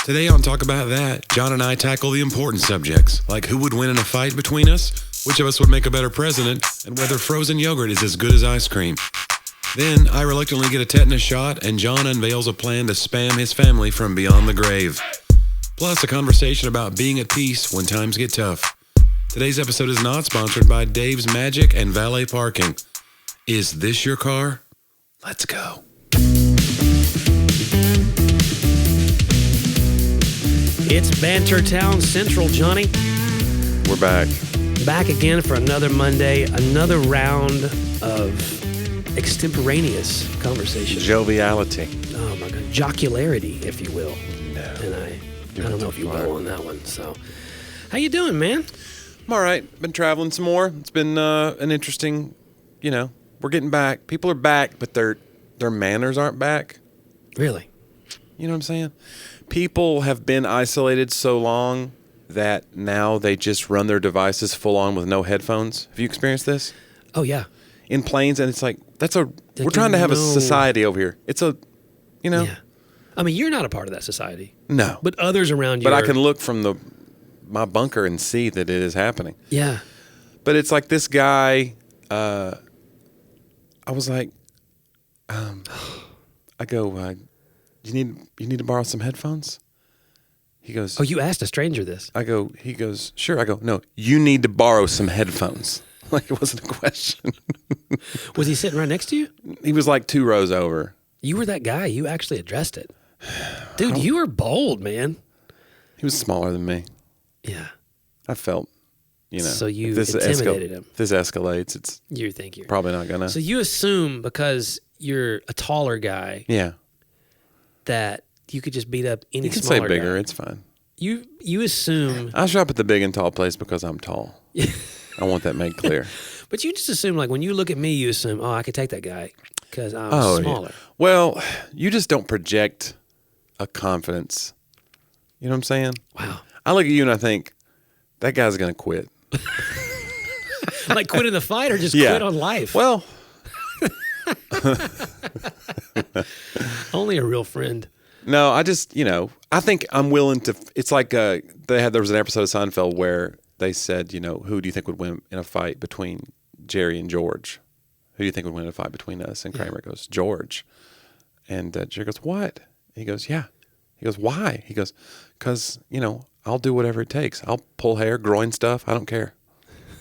Today on Talk About That, John and I tackle the important subjects, like who would win in a fight between us, which of us would make a better president, and whether frozen yogurt is as good as ice cream. Then, I reluctantly get a tetanus shot, and John unveils a plan to spam his family from beyond the grave. Plus, a conversation about being at peace when times get tough. Today's episode is not sponsored by Dave's Magic and Valet Parking. Is this your car? Let's go. It's Banter Town Central, Johnny. We're back. Back again for another Monday, another round of extemporaneous conversation. Joviality. Oh my God, jocularity, if you will. No. And I don't know if you will on that one. So, how you doing, man? I'm all right. Been traveling some more. It's been an interesting, we're getting back. People are back, but their manners aren't back. Really? You know what I'm saying? People have been isolated so long that now they just run their devices full on with no headphones. Have you experienced this? Oh, yeah. In planes, and it's like, we're trying to have a society over here. It's Yeah. I mean, you're not a part of that society. No. But others around you But I can look from my bunker and see that it is happening. Yeah. But it's like this guy, I was like, I go, you need to borrow some headphones? He goes, Oh, you asked a stranger this. He goes, sure. I go, no, you need to borrow some headphones. Like it wasn't a question. Was he sitting right next to you? He was like 2 rows over. You were that guy. You actually addressed it. Dude, you were bold, man. He was smaller than me. Yeah. I felt, So you if intimidated him. If this escalates, it's You think you're probably not gonna. So you assume because you're a taller guy Yeah. that you could just beat up any You can smaller say bigger. guy. It's fine. You assume, I shop at the big and tall place because I'm tall. I want that made clear. but you just assume like when you look at me, you assume, oh, I could take that guy because I'm smaller. Yeah. Well, you just don't project a confidence. You know what I'm saying? Wow. I look at you and I think, that guy's going to quit. Like quit in the fight or just Yeah. quit on life? Well, Only a real friend. no, I just, I think I'm willing to, it's like there was an episode of Seinfeld where they said, who do you think would win in a fight between Jerry and George? Who do you think would win in a fight between us? And Kramer goes, George. And Jerry goes, what? He goes, yeah. He goes, why? He goes, because, I'll do whatever it takes. I'll pull hair, groin stuff. I don't care.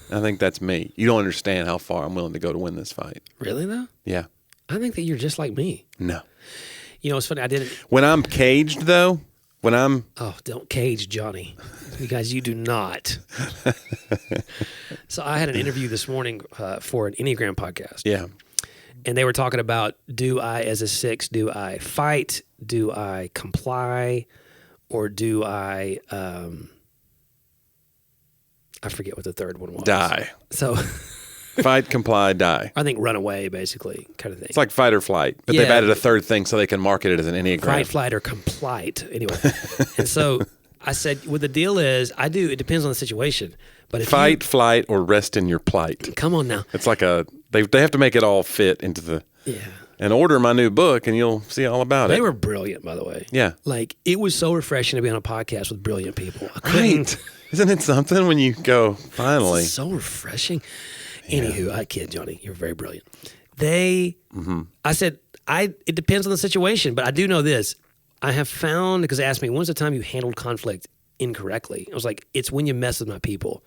And I think that's me. You don't understand how far I'm willing to go to win this fight. Really though? Yeah. I think that you're just like me. No. It's funny. I did it. When I'm caged, though, Oh, don't cage Johnny. You guys, you do not. So I had an interview this morning for an Enneagram podcast. Yeah. And they were talking about, do I, as a 6, do I fight? Do I comply? Or do I forget what the third one was. Die. So Fight, comply, die. I think run away, basically, kind of thing. It's like fight or flight, but Yeah. they've added a third thing so they can market it as an Enneagram. Fight, flight, or compliant. Anyway. And so I said, well, the deal is, it depends on the situation. But if Fight, flight, or rest in your plight. come on now. It's like they have to make it all fit into the, Yeah. and order my new book and you'll see all about it. They were brilliant, by the way. Yeah. Like, it was so refreshing to be on a podcast with brilliant people. I Right. couldn't. Isn't it something when you go, finally? It's so refreshing. Anywho, I kid, Johnny. You're very brilliant. I said, it depends on the situation, but I do know this. I have found, because they asked me, when's the time you handled conflict incorrectly? I was like, it's when you mess with my people.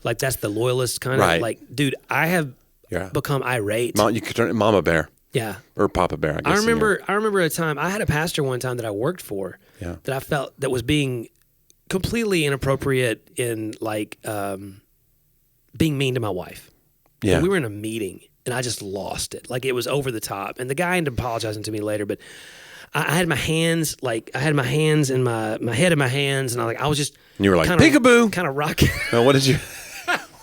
Like, that's the loyalist kind of, Right. like, dude, I have become irate. You could turn it Mama Bear. Yeah. Or Papa Bear, I guess. I remember a time, I had a pastor one time that I worked for that I felt that was being completely inappropriate in, like, being mean to my wife. Yeah. And we were in a meeting, and I just lost it. Like, it was over the top. And the guy ended up apologizing to me later, but I had my hands, and my head in my hands, and I was just... And you were like, peekaboo! Kind of rocking. No, what did you...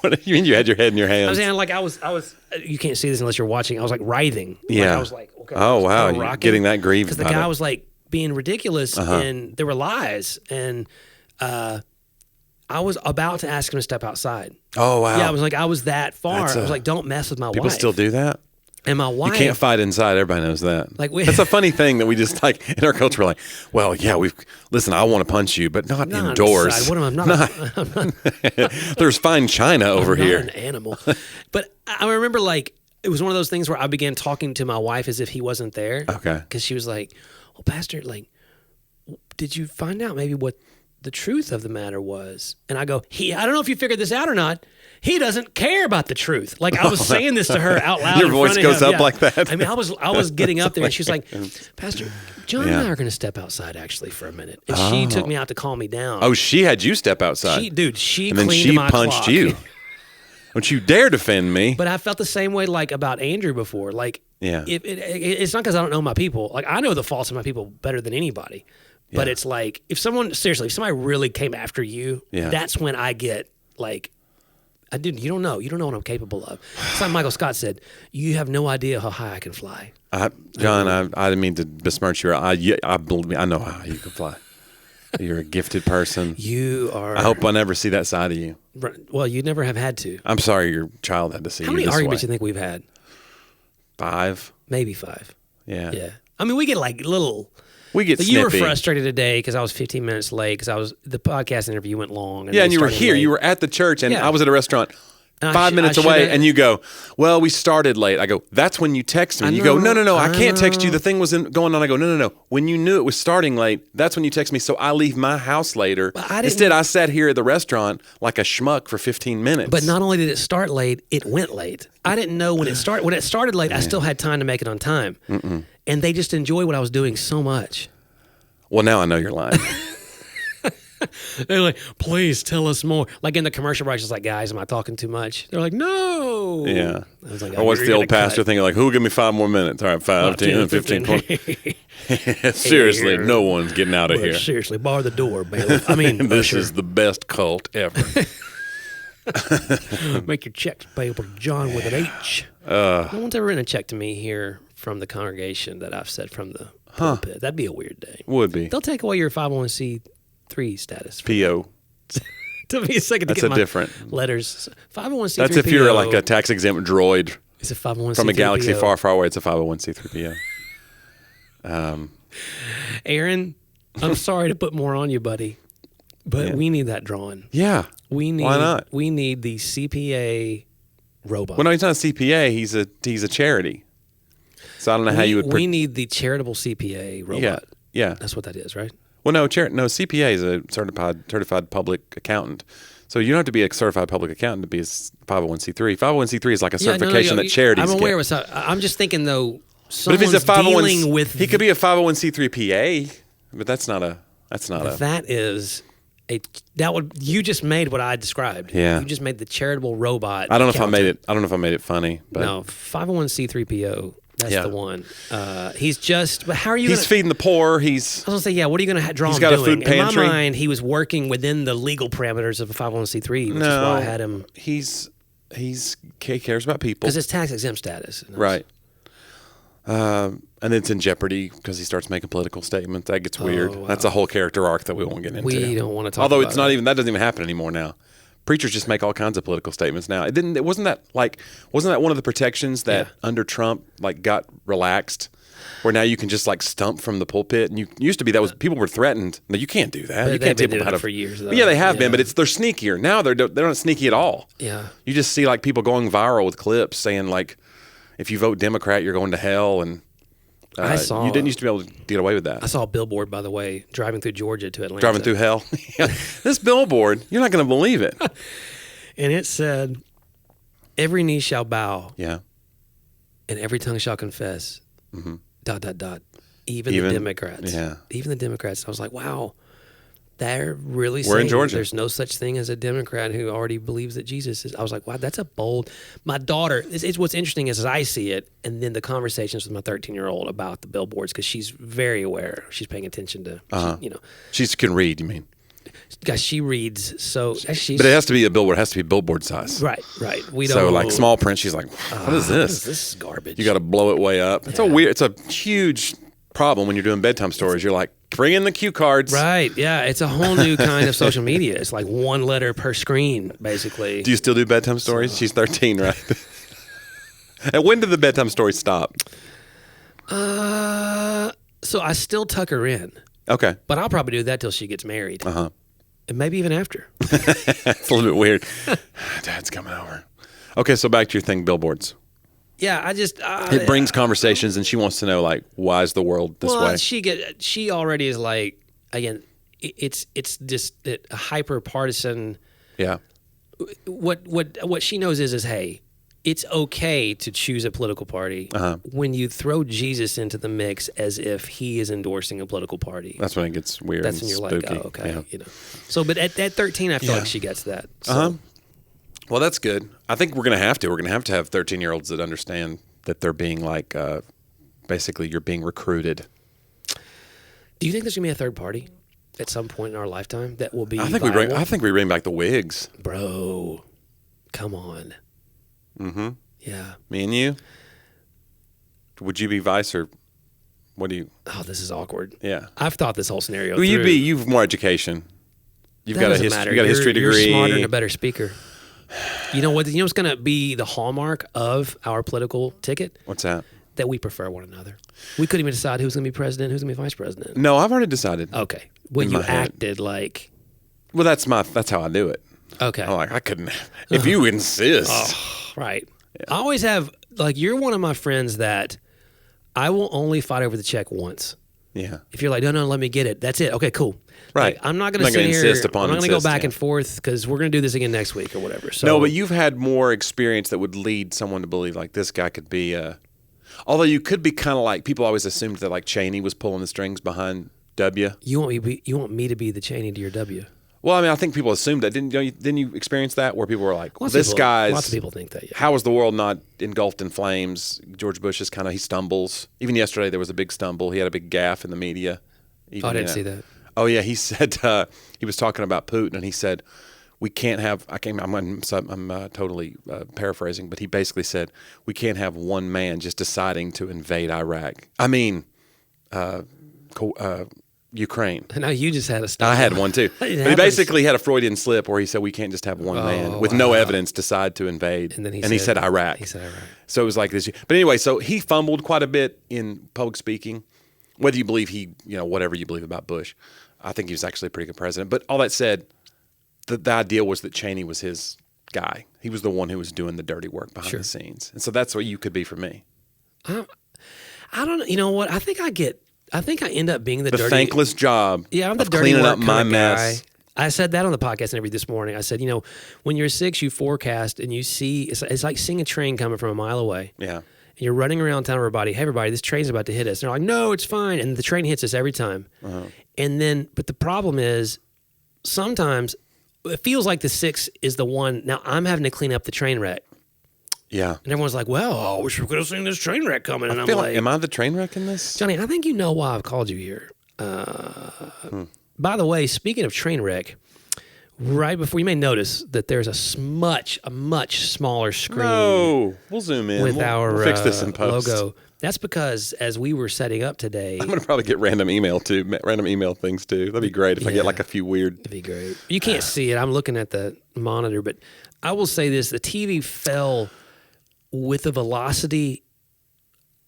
What do you mean you had your head in your hands? I was saying, like, I was. You can't see this unless you're watching. I was like writhing. Yeah. Like, I was like, okay. Oh, wow. You're getting that grieved because the guy was like being ridiculous, and there were lies, and I was about to ask him to step outside. Oh, wow. Yeah, I was that far. I was like, don't mess with my wife. People still do that? And my wife, You can't fight inside. Everybody knows that. Like That's a funny thing that we just like in our culture. We're like, well, yeah, listen. I want to punch you, but not indoors. inside. What am I? I'm not There's fine china over I'm not here. an animal. But I remember like it was one of those things where I began talking to my wife as if he wasn't there. Okay. Because she was like, "Well, Pastor, like, did you find out maybe what the truth of the matter was?" And I go, I don't know if you figured this out or not. He doesn't care about the truth. Like I was saying this to her out loud. Your in voice front of goes him. up like that. I mean, I was getting up there, and she's like, "Pastor, John and I are going to step outside actually for a minute." And she took me out to calm me down. Oh, she had you step outside. She and then cleaned she my punched clock. you. Don't you dare defend me. But I felt the same way like about Andrew before. Like, Yeah. it's not because I don't know my people. Like I know the faults of my people better than anybody. But Yeah. it's like if somebody really came after you, Yeah. that's when I get like, you don't know what I'm capable of. It's like Michael Scott said, you have no idea how high I can fly. John, I didn't mean to besmirch you. I believe me, I know how you can fly. You're a gifted person. You are. I hope I never see that side of you. Well, you never have had to. I'm sorry your child had to see How you many this arguments way. you think we've had? 5? Maybe 5. Yeah. Yeah. I mean, we get like little. We get But snippy. you were frustrated today because I was 15 minutes late because the podcast interview went long. Yeah, and you were started here. late. You were at the church, and Yeah. I was at a restaurant And 5 minutes I away, should've- and you go, well, we started late. I go, that's when you text me. I You go, know, no, I I can't text you. know. The thing was going on. I go, no. When you knew it was starting late, that's when you text me, so I leave my house later. But I didn't- Instead, I sat here at the restaurant like a schmuck for 15 minutes. But not only did it start late, it went late. I didn't know when it started. When it started late, I still had time to make it on time. And they just enjoyed what I was doing so much. Well, now I know you're lying. They're like, please tell us more. Like in the commercial breaks, it's like, guys, am I talking too much? They're like, no. Yeah. I was like, Or what's you're the old gonna pastor cut. thing? Like, who will give me 5 more minutes? All right, 5, 10, 15, 20. Seriously, Here. no one's getting out of Well, here. seriously, bar the door, bailiff. I mean, This usher. is the best cult ever. Make your checks payable to John with an H. No one's ever written a check to me here from the congregation that I've said from the pulpit. That'd be a weird day. Would be. They'll take away your 501c3 status. P.O. Took me a second to That's get a my different. letters. 501c3 That's if you're like a tax exempt droid It's a 501c3 from a galaxy PO. far, far away. It's a 501c3 PO. Aaron, I'm sorry to put more on you, buddy, but Yeah. we need that drawn. Yeah. We need. Why not? We need the CPA robot. Well, no, he's not a CPA. He's a charity. So I don't know how you would. We need the charitable CPA robot. Yeah. Yeah. That's what that is, right? Well, no, CPA is a certified public accountant. So you don't have to be a certified public accountant to be a 501c3. 501c3 is like a certification that charities I'm aware get. of it. I'm just thinking though. But if Someone's it's a 501, dealing with. he could be a 501c3 PA, but that's not a. That is a. You just made what I described. Yeah. You just made the charitable robot. I don't know if I made accountant. it. I don't know if I made it funny, but No, 501c3PO. That's Yeah. the one. He's just. But how are you? he's gonna, feeding the poor. I was gonna say, yeah. What are you gonna draw He's him got a doing? food pantry. In my mind, he was working within the legal parameters of a 501c3, which is no, why I had him he cares about people, because it's tax exempt status. right? And it's in jeopardy because he starts making political statements. That gets weird. wow. That's a whole character arc that we won't get into. We don't want to talk. Although about it's not it. even that doesn't even happen anymore now. Preachers just make all kinds of political statements now. It wasn't that one of the protections that Yeah. under Trump like got relaxed, where now you can just like stump from the pulpit. And you used to be people were threatened. No, you can't do that. But You they've can't been tell people doing how it to for years, though. Yeah, they have been, Yeah. but they're sneakier now. They're not sneaky at all. Yeah. You just see like people going viral with clips saying like, if you vote Democrat, you're going to hell, and I saw. you didn't used to be able to get away with I that. saw a billboard, by the way, driving through Georgia to Atlanta. Driving through hell. This billboard, you're not going to believe it. and it said, "Every knee shall bow, Yeah. and every tongue shall confess." ... Even the Even- Democrats. yeah. Even the Democrats. I was like, wow, they're really We're in saying Georgia. there's no such thing as a Democrat who already believes that Jesus is. I was like, wow, that's a bold. My daughter, it's what's interesting is as I see it, and then the conversations with my 13-year-old about the billboards, because she's very aware. She's paying attention to, She can read, you mean? guys, she reads. So she's. But it has to be a billboard. It has to be billboard size. Right. We don't. So like small print, she's like, what is this? This is garbage. You got to blow it way up. It's a huge problem when you're doing bedtime stories. You're like, bring in the cue cards. Right. Yeah. It's a whole new kind of social media. It's like one letter per screen, basically. Do you still do bedtime stories? She's 13, right? And when did the bedtime story stop? So I still tuck her in, Okay. but I'll probably do that till she gets married. Uh-huh. And maybe even after. It's a little bit weird. Dad's coming over. Okay, so back to your thing, billboards. Yeah, I just It brings conversations, and she wants to know, like, why is the world this way? She already is like, again, it's just a hyper partisan. Yeah. What she knows is hey, it's okay to choose a political party when you throw Jesus into the mix as if he is endorsing a political party. That's when it gets weird. That's and when you're spooky. like, oh, okay, Yeah. you know. So, but at 13, I feel like she gets that. So. Well, that's good. I think we're going to have to. We're going to have 13-year-olds that understand that they're being like, basically, you're being recruited. Do you think there's going to be a third party at some point in our lifetime that will be I think we bring back the Whigs. Bro, come on. Mm-hmm. Yeah. Me and you? Would you be vice or what do you? Oh, this is awkward. Yeah. I've thought this whole scenario Well, through. you've more education. You've got a history. Matter. You got a history degree. You're smarter and a better speaker. You know what? You know what's going to be the hallmark of our political ticket? What's that? That we prefer one another. We couldn't even decide who's going to be president, who's going to be vice president. No, I've already decided. Okay. When you acted like. Well, that's how I do it. Okay. I'm like, I couldn't. If you insist. Right. Yeah. I always have, like, you're one of my friends that I will only fight over the check once. Yeah. If you're like, no, let me get it. That's it. Okay, cool. Right. Like, I'm not going to sit here. Insist I'm upon not going to go back yeah. and forth because we're going to do this again next week or whatever. So no, but you've had more experience that would lead someone to believe like this guy could be although you could be kind of like, people always assumed that like Cheney was pulling the strings behind W. You want me to be the Cheney to your W. Well, I mean, I think people assumed that. Didn't you experience that where people were like, lots this guy's... Lots of people think that, yeah. How was the world not engulfed in flames? George Bush is he stumbles. Even yesterday there was a big stumble. He had a big gaffe in the media. I didn't see that. Oh, yeah. He said, he was talking about Putin, and he said, we can't have... I'm totally paraphrasing, but he basically said, we can't have one man just deciding to invade Iraq. I mean... Ukraine. No, you just had a stop. I had one too. But he basically had a Freudian slip where he said we can't just have one man with no evidence decide to invade. And then he said Iraq. He said Iraq. So it was like this. But anyway, so he fumbled quite a bit in public speaking. Whether you believe whatever you believe about Bush, I think he was actually a pretty good president. But all that said, the idea was that Cheney was his guy. He was the one who was doing the dirty work behind the scenes. And so that's what you could be for me. I don't know. You know what? I think I end up being the dirty, thankless job. Yeah, I'm the of dirty cleaning work up my kind of mess. guy. I said that on the podcast interview this morning. I said, when you're 6, you forecast and you see it's like seeing a train coming from a mile away. Yeah. And you're running around telling everybody, "Hey, everybody, this train's about to hit us." And they're like, "No, it's fine." And the train hits us every time. And then, but the problem is, sometimes it feels like the 6 is the one. Now I'm having to clean up the train wreck. Yeah. And everyone's like, well, I wish we could have seen this train wreck coming. And I'm like, am I the train wreck in this? Jonnie, I think you know why I've called you here. By the way, speaking of train wreck, right before you may notice that there's a much smaller screen. No, we'll zoom in. With we'll fix this in post. Logo. That's because as we were setting up today, I'm going to probably get random email things too. That'd be great if I get like a few weird. That'd be great. You can't see it. I'm looking at the monitor, but I will say this: the TV fell with a velocity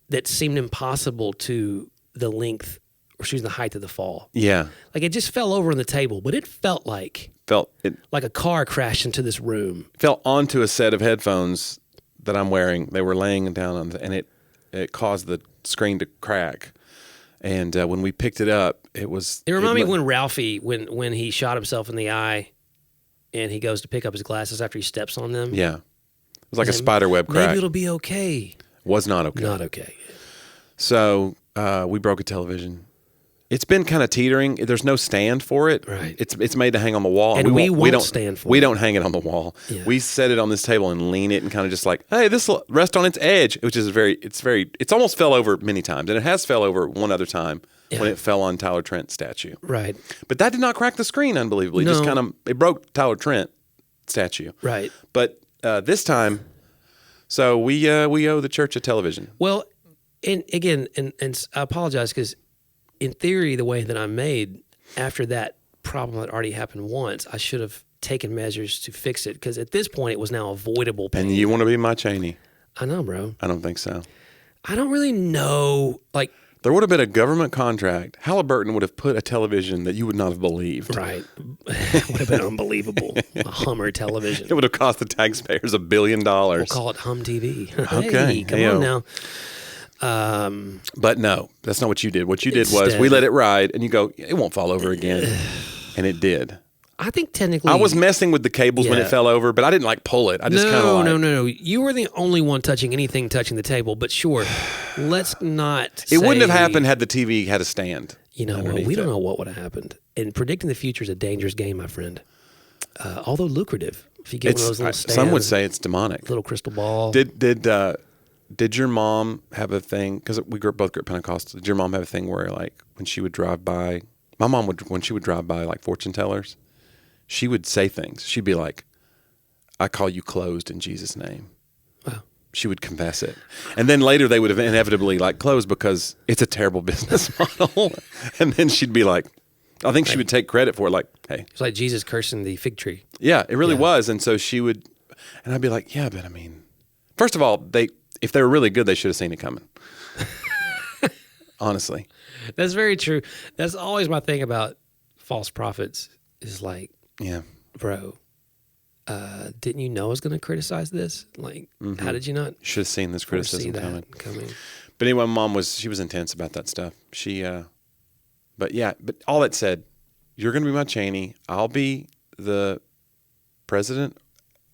that seemed impossible to the length, or the height of the fall. Yeah. Like it just fell over on the table, but it felt like a car crashed into this room. Fell onto a set of headphones that I'm wearing. They were laying down and it caused the screen to crack. And when we picked it up, it reminded me of when Ralphie, when he shot himself in the eye and he goes to pick up his glasses after he steps on them. Yeah. It was like a spider web crack. Maybe it'll be okay. Was not okay. Not okay. So we broke a television. It's been kind of teetering. There's no stand for it. Right. It's made to hang on the wall. And we won't stand for it. We don't hang it on the wall. Yeah. We set it on this table and lean it and kind of just like, hey, this will rest on its edge, which is it's almost fell over many times. And it has fell over one other time when it fell on Tyler Trent's statue. Right. But that did not crack the screen, unbelievably. No. It broke Tyler Trent statue. Right. But this time, so we owe the church a television. Well, and again, and I apologize because in theory, the way that I'm made, after that problem that already happened once, I should have taken measures to fix it because at this point it was now avoidable pain. And you want to be my Cheney. I know, bro. I don't think so. I don't really know. Like, There would have been a government contract. Halliburton would have put a television that you would not have believed. right. It would have been unbelievable. A Hummer television. It would have cost the taxpayers $1 billion. We'll call it Hum TV. Okay. Hey, come Hey-o. on now. But no, that's not what you did. What you did was we let it ride, and you go, it won't fall over again. And it did. I think technically... I was messing with the cables when it fell over, but I didn't like pull it. I just kind of No. You were the only one touching anything touching the table. But sure, let's not It wouldn't have say- happened had the TV had a stand. You know, underneath we don't it. know what would have happened. And predicting the future is a dangerous game, my friend. Although lucrative. If you get one of those little stands, Some would say it's demonic. little crystal ball. Did your mom have a thing? Because we both grew up Pentecostal. Did your mom have a thing where, like, when she would drive by, my mom would, when she would drive by, like, fortune tellers, she would say things. She'd be like, I call you closed in Jesus' name. Wow. She would confess it. And then later they would have inevitably, like, closed because it's a terrible business model. And then she'd be like, I think she would take credit for it, like, hey. It's like Jesus cursing the fig tree. Yeah, it really was. And so she would, and I'd be like, yeah, but I mean, first of all, if they were really good, they should have seen it coming. Honestly. That's very true. That's always my thing about false prophets is like, Yeah. bro, didn't you know I was going to criticize this? Like, how did you not Should have seen this foresee criticism that coming. coming? But anyway, my mom was intense about that stuff. But all that said, you're going to be my Cheney. I'll be the president,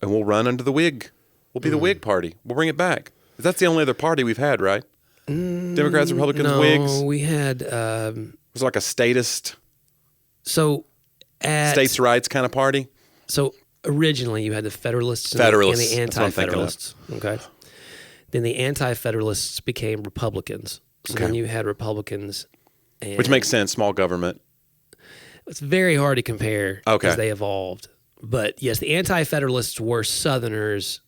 and we'll run under the wig. We'll be the Whig party. We'll bring it back. That's the only other party we've had, right? Democrats, Republicans, No, Whigs. we had It was like a statist, so at states' rights kind of party. so originally you had the Federalists and Federalists, the that's what I'm thinking of. Anti-Federalists. Okay, then the Anti-Federalists became Republicans. So then Okay. you had Republicans, and Which makes sense, small government. it's very hard to compare Okay. as they evolved. But yes, the Anti-Federalists were Southerners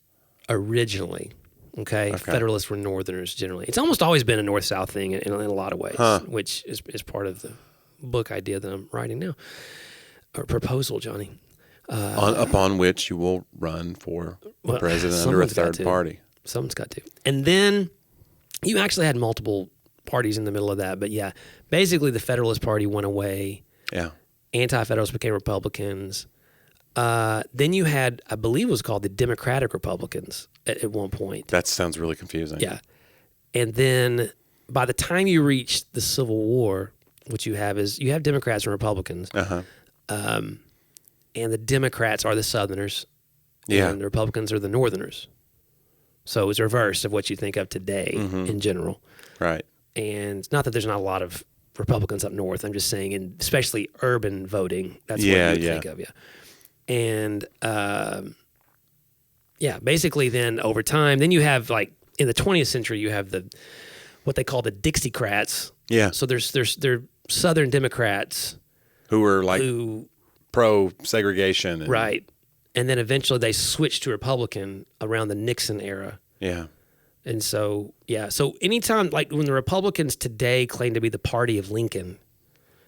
originally. Okay. Federalists were Northerners generally. It's almost always been a North-South thing in a lot of ways, which is part of the book idea that I'm writing now, or proposal, Johnny. Upon which you will run for president under a someone's got third to. party. Someone's got to. And then you actually had multiple parties in the middle of that. But yeah, basically the Federalist Party went away. Yeah. Anti-Federalists became Republicans. Then you had, I believe it was called the Democratic Republicans at one point. That sounds really confusing. Yeah. And then by the time you reach the Civil War, what you have is you have Democrats and Republicans. Uh-huh. And the Democrats are the Southerners. Yeah. And the Republicans are the Northerners. So it's reverse of what you think of today in general. Right. And it's not that there's not a lot of Republicans up north. I'm just saying, in especially urban voting, that's what you would think of, And basically then over time, then you have like in the 20th century, you have what they call the Dixiecrats. Yeah. So they're Southern Democrats Who were like who pro-segregation. right, and then eventually they switched to Republican around the Nixon era. Yeah. And so, so anytime, like when the Republicans today claim to be the party of Lincoln,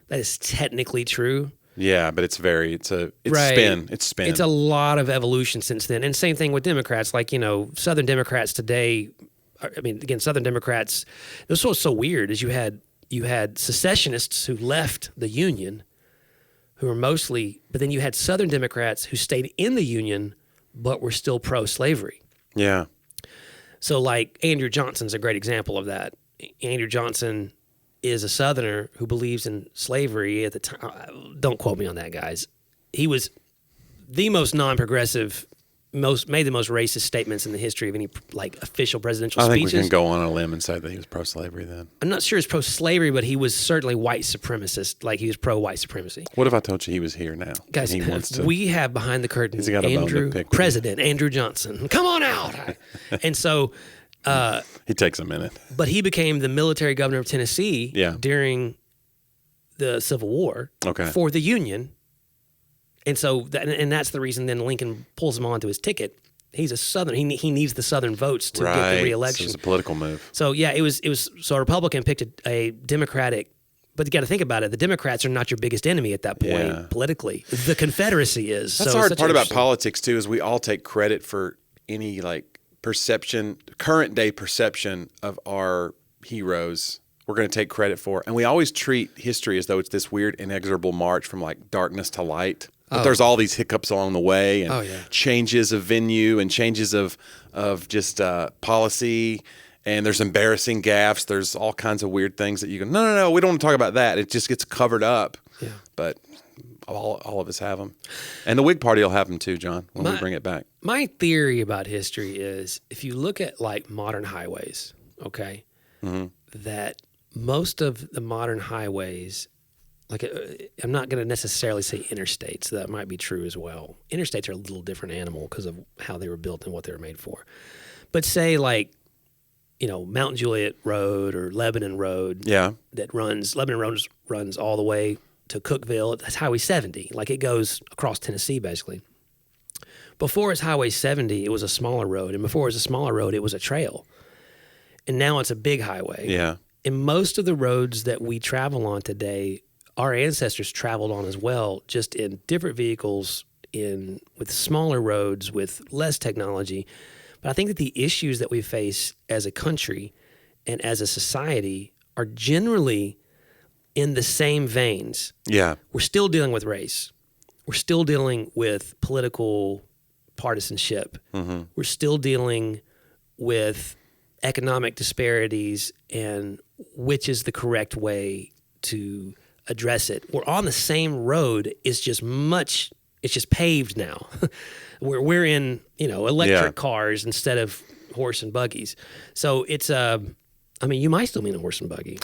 that is technically true. Yeah, but it's Right. spin. It's spin. It's a lot of evolution since then. And same thing with Democrats. Like, Southern Democrats today, I mean, again, Southern Democrats, this was so weird is you had secessionists who left the Union, who were mostly, but then you had Southern Democrats who stayed in the Union, but were still pro-slavery. Yeah. So like Andrew Johnson's a great example of that. Andrew Johnson is a Southerner who believes in slavery at the time. Don't quote me on that, guys. He was the most non-progressive, made the most racist statements in the history of any like official presidential I think speeches. we can go on a limb and say that he was pro-slavery then. I'm not sure he's pro-slavery, but he was certainly white supremacist. Like he was pro-white supremacy. What if I told you he was here now? Guys, And he wants to. we have behind the curtain He's got a bone to Andrew, pick with you. President Andrew Johnson. Come on out. And so, He takes a minute. but he became the military governor of Tennessee during the Civil War for the Union. And so, that's the reason then Lincoln pulls him onto his ticket. He's a Southern. He needs the Southern votes to get the reelection. So it was a political move. So it was. So a Republican picked a Democratic, but you got to think about it. The Democrats are not your biggest enemy at that point politically. The Confederacy is. That's so the hard such part an about interesting- politics too, is we all take credit for any like current day perception of our heroes, we're going to take credit for. And we always treat history as though it's this weird, inexorable march from like darkness to light. But there's all these hiccups along the way, and changes of venue and changes of just policy. And there's embarrassing gaffes. There's all kinds of weird things that you go, no, we don't want to talk about that. It just gets covered up. Yeah. But all of us have them. And the Whig Party will have them too, John, when we bring it back. My theory about history is if you look at like modern highways, okay, that most of the modern highways, like I'm not going to necessarily say interstates. That might be true as well. Interstates are a little different animal because of how they were built and what they were made for. But say like, Mount Juliet Road or Lebanon Road. Yeah. Lebanon Road runs all the way to Cookeville. That's Highway 70. Like it goes across Tennessee basically. Before it's Highway 70, it was a smaller road. And before it was a smaller road, it was a trail. And now it's a big highway. Yeah. And most of the roads that we travel on today, our ancestors traveled on as well, just in different vehicles, with smaller roads, with less technology. But I think that the issues that we face as a country and as a society are generally in the same veins. Yeah. We're still dealing with race. We're still dealing with political partisanship. Mm-hmm. We're still dealing with economic disparities and which is the correct way to address it. We're on the same road. It's just paved now. We're in, electric cars instead of horse and buggies. So it's you might still mean a horse and buggy.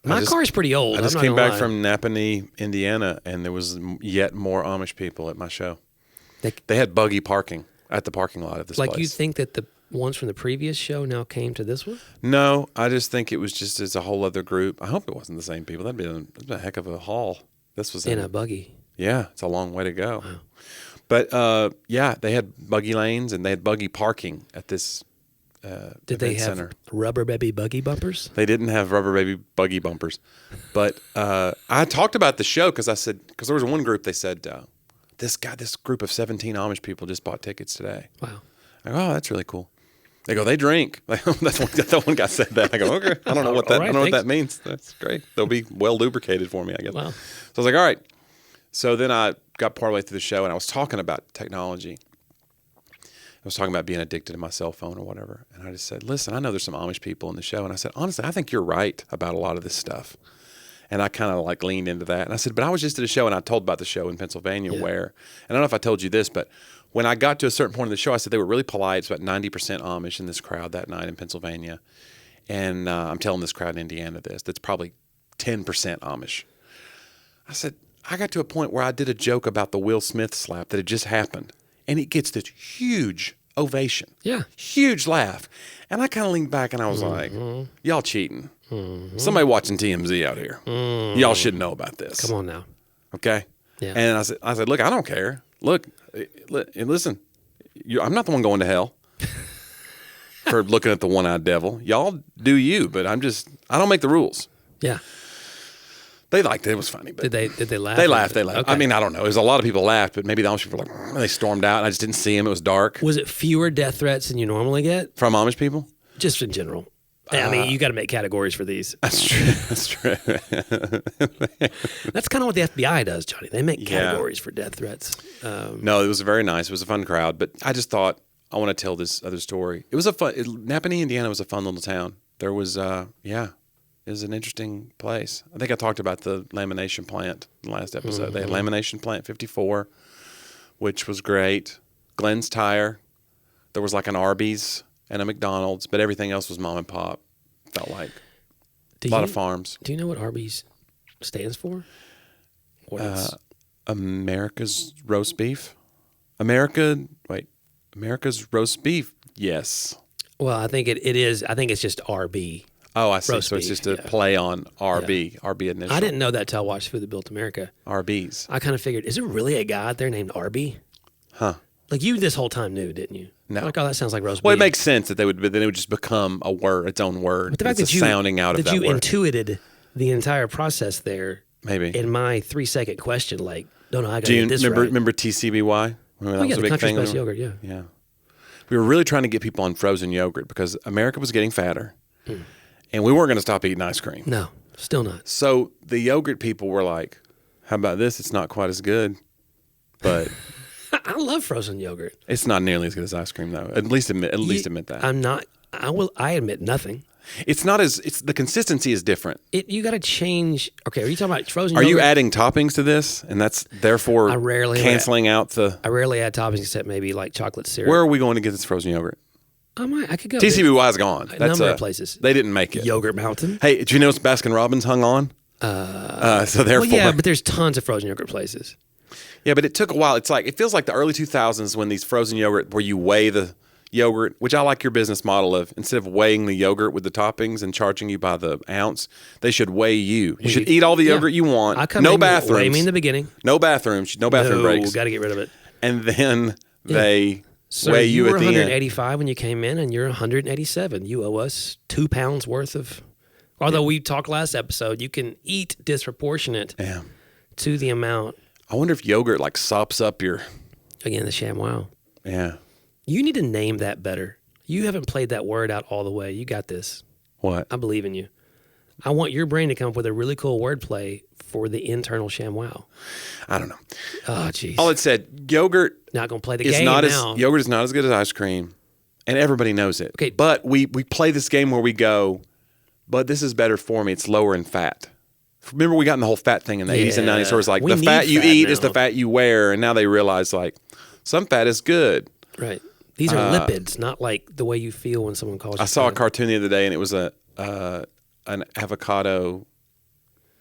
My car's pretty old. I just came back from Napanee, Indiana, and there was yet more Amish people at my show. They had buggy parking at the parking lot of this place. Like you think that the ones from the previous show now came to this one? No, I just think it was it's a whole other group. I hope it wasn't the same people. That'd be a heck of a haul. This was in a buggy. Yeah, it's a long way to go. Wow. But they had buggy lanes and they had buggy parking at this Did they have center. Rubber baby buggy bumpers? They didn't have rubber baby buggy bumpers. But I talked about the show because there was one group, they said, this group of 17 Amish people just bought tickets today. Wow. I go, oh, that's really cool. They go, they drink. That one guy said that. I go, okay, I don't know what that means. That's great. They'll be well lubricated for me, I guess. Wow. So I was like, all right. So then I got part of the way through the show and I was talking about technology. I was talking about being addicted to my cell phone or whatever. And I just said, listen, I know there's some Amish people in the show. And I said, honestly, I think you're right about a lot of this stuff. And I kind of like leaned into that. And I said, but I was just at a show and I told about the show in Pennsylvania where, and I don't know if I told you this, but when I got to a certain point in the show, I said they were really polite. It's about 90% Amish in this crowd that night in Pennsylvania. And I'm telling this crowd in Indiana that's probably 10% Amish. I said, I got to a point where I did a joke about the Will Smith slap that had just happened. And it gets this huge ovation. Yeah. Huge laugh. And I kind of leaned back and I was like, y'all cheating. Mm-hmm. Somebody watching TMZ out here. Mm-hmm. Y'all should know about this. Come on now. Okay? Yeah. And I said, look, I don't care. Look, listen, I'm not the one going to hell for looking at the one-eyed devil. Y'all do you, but I don't make the rules. Yeah. They liked it. It was funny. But did they laugh? They laughed. Okay. I mean, I don't know. There's a lot of people laughed, but maybe the Amish people were like, they stormed out. And I just didn't see them. It was dark. Was it fewer death threats than you normally get? From Amish people? Just in general. I mean, you got to make categories for these. That's true. That's true. That's kind of what the FBI does, Johnny. They make categories for death threats. No, it was very nice. It was a fun crowd. But I just thought, I want to tell this other story. It was Napanee, Indiana was a fun little town. There was, it was an interesting place. I think I talked about the lamination plant in the last episode. Mm-hmm. They had lamination plant 54, which was great. Glenn's Tire. There was like an Arby's and a McDonald's, but everything else was mom and pop. Felt like a lot of farms. Do you know what Arby's stands for? America's roast beef. America's roast beef. Yes. Well, I think it is. I think it's just RB. Oh, I see. Roast so it's just a play on RB. Yeah. RB initial. I didn't know that till I watched Food That Built America. RBs. I kind of figured, is there really a guy out there named RB? Huh. Like you this whole time knew, didn't you? No. Like, oh, that sounds like roast beef. Well, it makes sense that then it would just become a word, its own word. But the fact that you sounding out of that word. That you intuited the entire process there. Maybe. In my 3-second question, like, no, I got to get this right. Remember TCBY? The Country Spice Yogurt, yeah. Yeah. we were really trying to get people on frozen yogurt because America was getting fatter, and we weren't going to stop eating ice cream. No, still not. So the yogurt people were like, "How about this? It's not quite as good, but I love frozen yogurt. it's not nearly as good as ice cream, though. At least admit that. I'm not. I admit nothing. It's not as. It's the consistency is different. You got to change. Okay, are you talking about frozen Are yogurt? you adding toppings to this, and that's therefore I rarely canceling out the? I rarely add toppings except maybe like chocolate syrup. Where are we going to get this frozen yogurt? I could go. TCBY is gone. A That's number of places. They didn't make it. Yogurt Mountain. Hey, do you know Baskin Robbins hung on? So therefore, Well, yeah, but there's tons of frozen yogurt places. yeah, but it took a while. It's like it feels like the early 2000s when these frozen yogurt, where you weigh the yogurt, which I like your business model of instead of weighing the yogurt with the toppings and charging you by the ounce, they should weigh you. You should eat all the yogurt you want. I come No in, bathrooms. Weigh me in the beginning. No bathrooms. No bathroom breaks. Got to get rid of it. And then they So weigh you you were at the end. 185 when you came in, and you're 187. You owe us 2 pounds worth of. Although we talked last episode, you can eat disproportionate Yeah. to the amount. I wonder if yogurt like sops up your. Again, the ShamWow. Yeah. You need to name that better. You haven't played that word out all the way. You got this. What? I believe in you. I want your brain to come up with a really cool wordplay for the internal ShamWow. I don't know. Oh, jeez. All it said, yogurt Not going to play the is game not now. as yogurt is not as good as ice cream, and everybody knows it. Okay. But we play this game where we go, but this is better for me. It's lower in fat. Remember, we got in the whole fat thing in the 80s and 90s, where it's like We the fat need you fat eat is now. the fat you wear, and now they realize like some fat is good. Right. These are lipids, not like the way you feel when someone calls you I saw a fat. cartoon the other day, and it was an avocado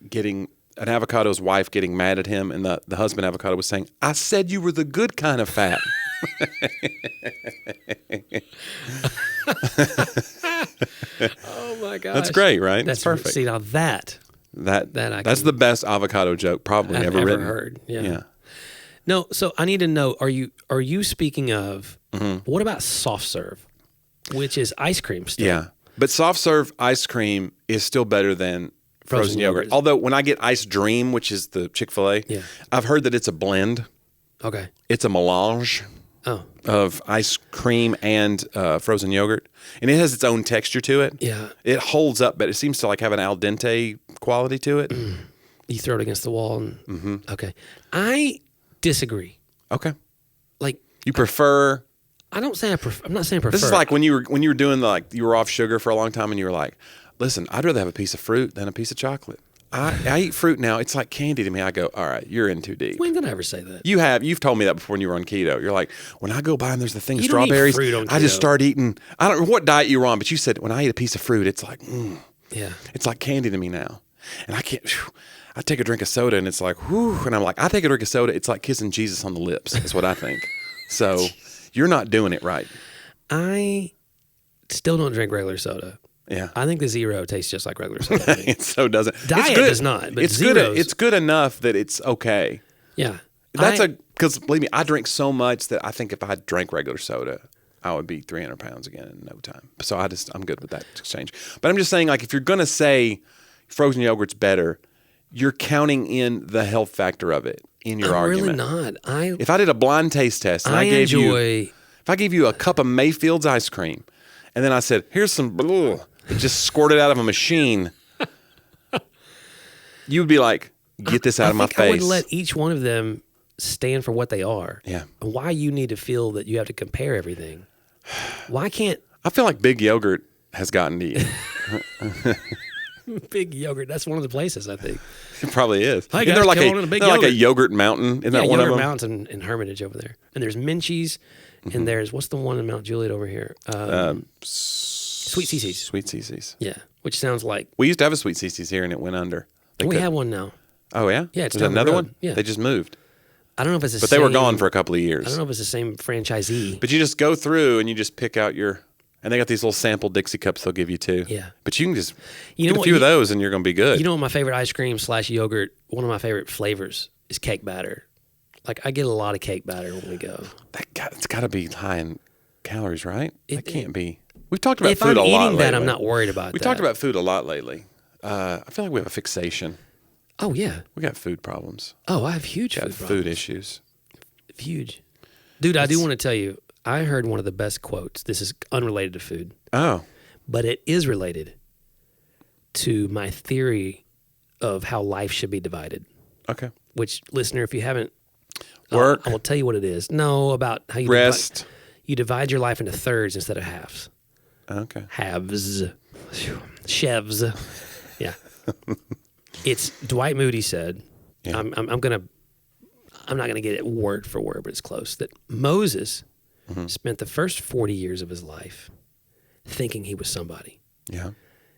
getting an avocado's wife getting mad at him, and the husband avocado was saying, "I said you were the good kind of fat." Oh, my gosh. That's great, right? That's perfect. See, now that I that's can- the best avocado joke probably I've ever ever written. heard. Yeah. Yeah. No, so I need to know, are you speaking of, what about soft serve, which is ice cream still? Yeah. But soft serve ice cream is still better than frozen yogurt. yogurt. Although when I get Ice Dream, which is the Chick-fil-A, Yeah. I've heard that it's a blend. Okay. It's a melange Oh, of ice cream and frozen yogurt. And it has its own texture to it. yeah. It holds up, but it seems to like have an al dente quality to it. You throw it against the wall and, okay. I disagree. Okay. Like, You prefer... I'm not saying prefer. This is like when you were doing you were off sugar for a long time and you were like, listen, I'd rather have a piece of fruit than a piece of chocolate. I eat fruit now. It's like candy to me. I go, all right, you're in too deep. When did I ever say that? You've told me that before when you were on keto. You're like, when I go by and there's the thing of You don't eat strawberries, fruit on I just keto. start eating. I don't know what diet you were on, but you said when I eat a piece of fruit, it's like, Yeah. it's like candy to me now. And I can't, I take a drink of soda and it's like, whew. And I'm like, I take a drink of soda, it's like kissing Jesus on the lips, is what I think. So you're not doing it right. I still don't drink regular soda. Yeah. I think the zero tastes just like regular soda. to me. It so doesn't. Diet it's good. does not, but it's good. zeros- It's good enough that it's okay. Yeah. That's because believe me, I drink so much that I think if I drank regular soda, I would be 300 pounds again in no time. So I'm good with that exchange. But I'm just saying, like, if you're gonna say frozen yogurt's better, you're counting in the health factor of it in your I'm argument. really not. If I did a blind taste test and I if I gave you a cup of Mayfield's ice cream, and then I said, "Here's some," it just squirted out of a machine, you would be like, "Get this out of my I would face." let each one of them stand for what they are. Yeah. Why you need to feel that you have to compare everything? Why can't I feel like Big Yogurt has gotten to you. Big Yogurt? That's one of the places, I think. It probably is. Hey, Isn't guys, there like come on in a Big like a Yogurt. yogurt mountain? Isn't Yeah, that one of Yogurt them? Mountain in Hermitage over there. And there's Minchie's, and there's, what's the one in Mount Juliet over here? Sweet CC's. Sweet CC's. Yeah, which sounds like, We used to have a Sweet CC's here and it went under. we have one now. Oh, yeah? Yeah, it's Is that down the another road. one? Yeah. They just moved. I don't know if it's the But same. they were gone for a couple of I years. don't know if it's the same franchisee. But you just go through and you just pick out and they got these little sample Dixie cups they'll give you too. Yeah. But you can just You know get a what? few of those and you're going to be good. You know what my favorite ice cream / yogurt, one of my favorite flavors is cake batter. Like, I get a lot of cake batter when we go. It's got to be high in calories, right? It It- can't be. We've talked about If food I'm a lot eating that, lately. I'm not worried about We that. talked about food a lot lately. I feel like we have a fixation. Oh, yeah. We got food problems. Oh, I have huge Got food food problems. issues. Huge. Dude, I do want to tell you, I heard one of the best quotes. This is unrelated to food, Oh, but it is related to my theory of how life should be divided. okay. Which, listener, if you haven't, Work. I will tell you what it is. No, about how you Rest. you divide your life into thirds instead of halves. Okay. Halves. Chevs. Yeah. It's Dwight Moody said, Yeah. I'm not gonna get it word for word, but it's close, that Moses spent the first 40 years of his life thinking he was somebody. Yeah.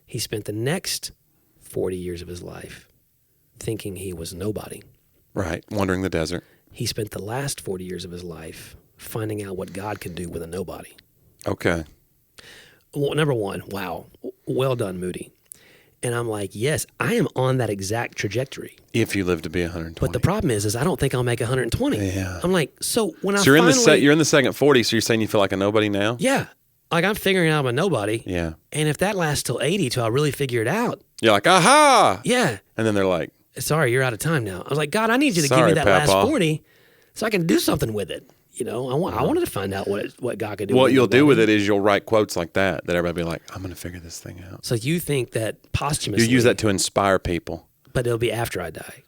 He spent the next 40 years of his life thinking he was nobody. Right. Wandering the desert. He spent the last 40 years of his life finding out what God can do with a nobody. Okay. Well, number one, wow, well done, Moody. And I'm like, yes, I am on that exact trajectory. If you live to be 120. But the problem is I don't think I'll make 120. Yeah. I'm like, so when I So finally... you're in the second 40, so you're saying you feel like a nobody now? Yeah. Like I'm figuring out I'm a nobody. Yeah. And if that lasts till 80 till I really figure it out, You're like, aha! yeah, And then they're like, sorry, you're out of time now. I was like, God, I need you to give Sorry, me that Papa. last 40 so I can do something with it. You know, I wanted to find out what God could do. what with you'll do nobody. with it is you'll write quotes like that everybody be like, I'm going to figure this thing out. So you think that posthumously... You use that to inspire people. But it'll be after I die.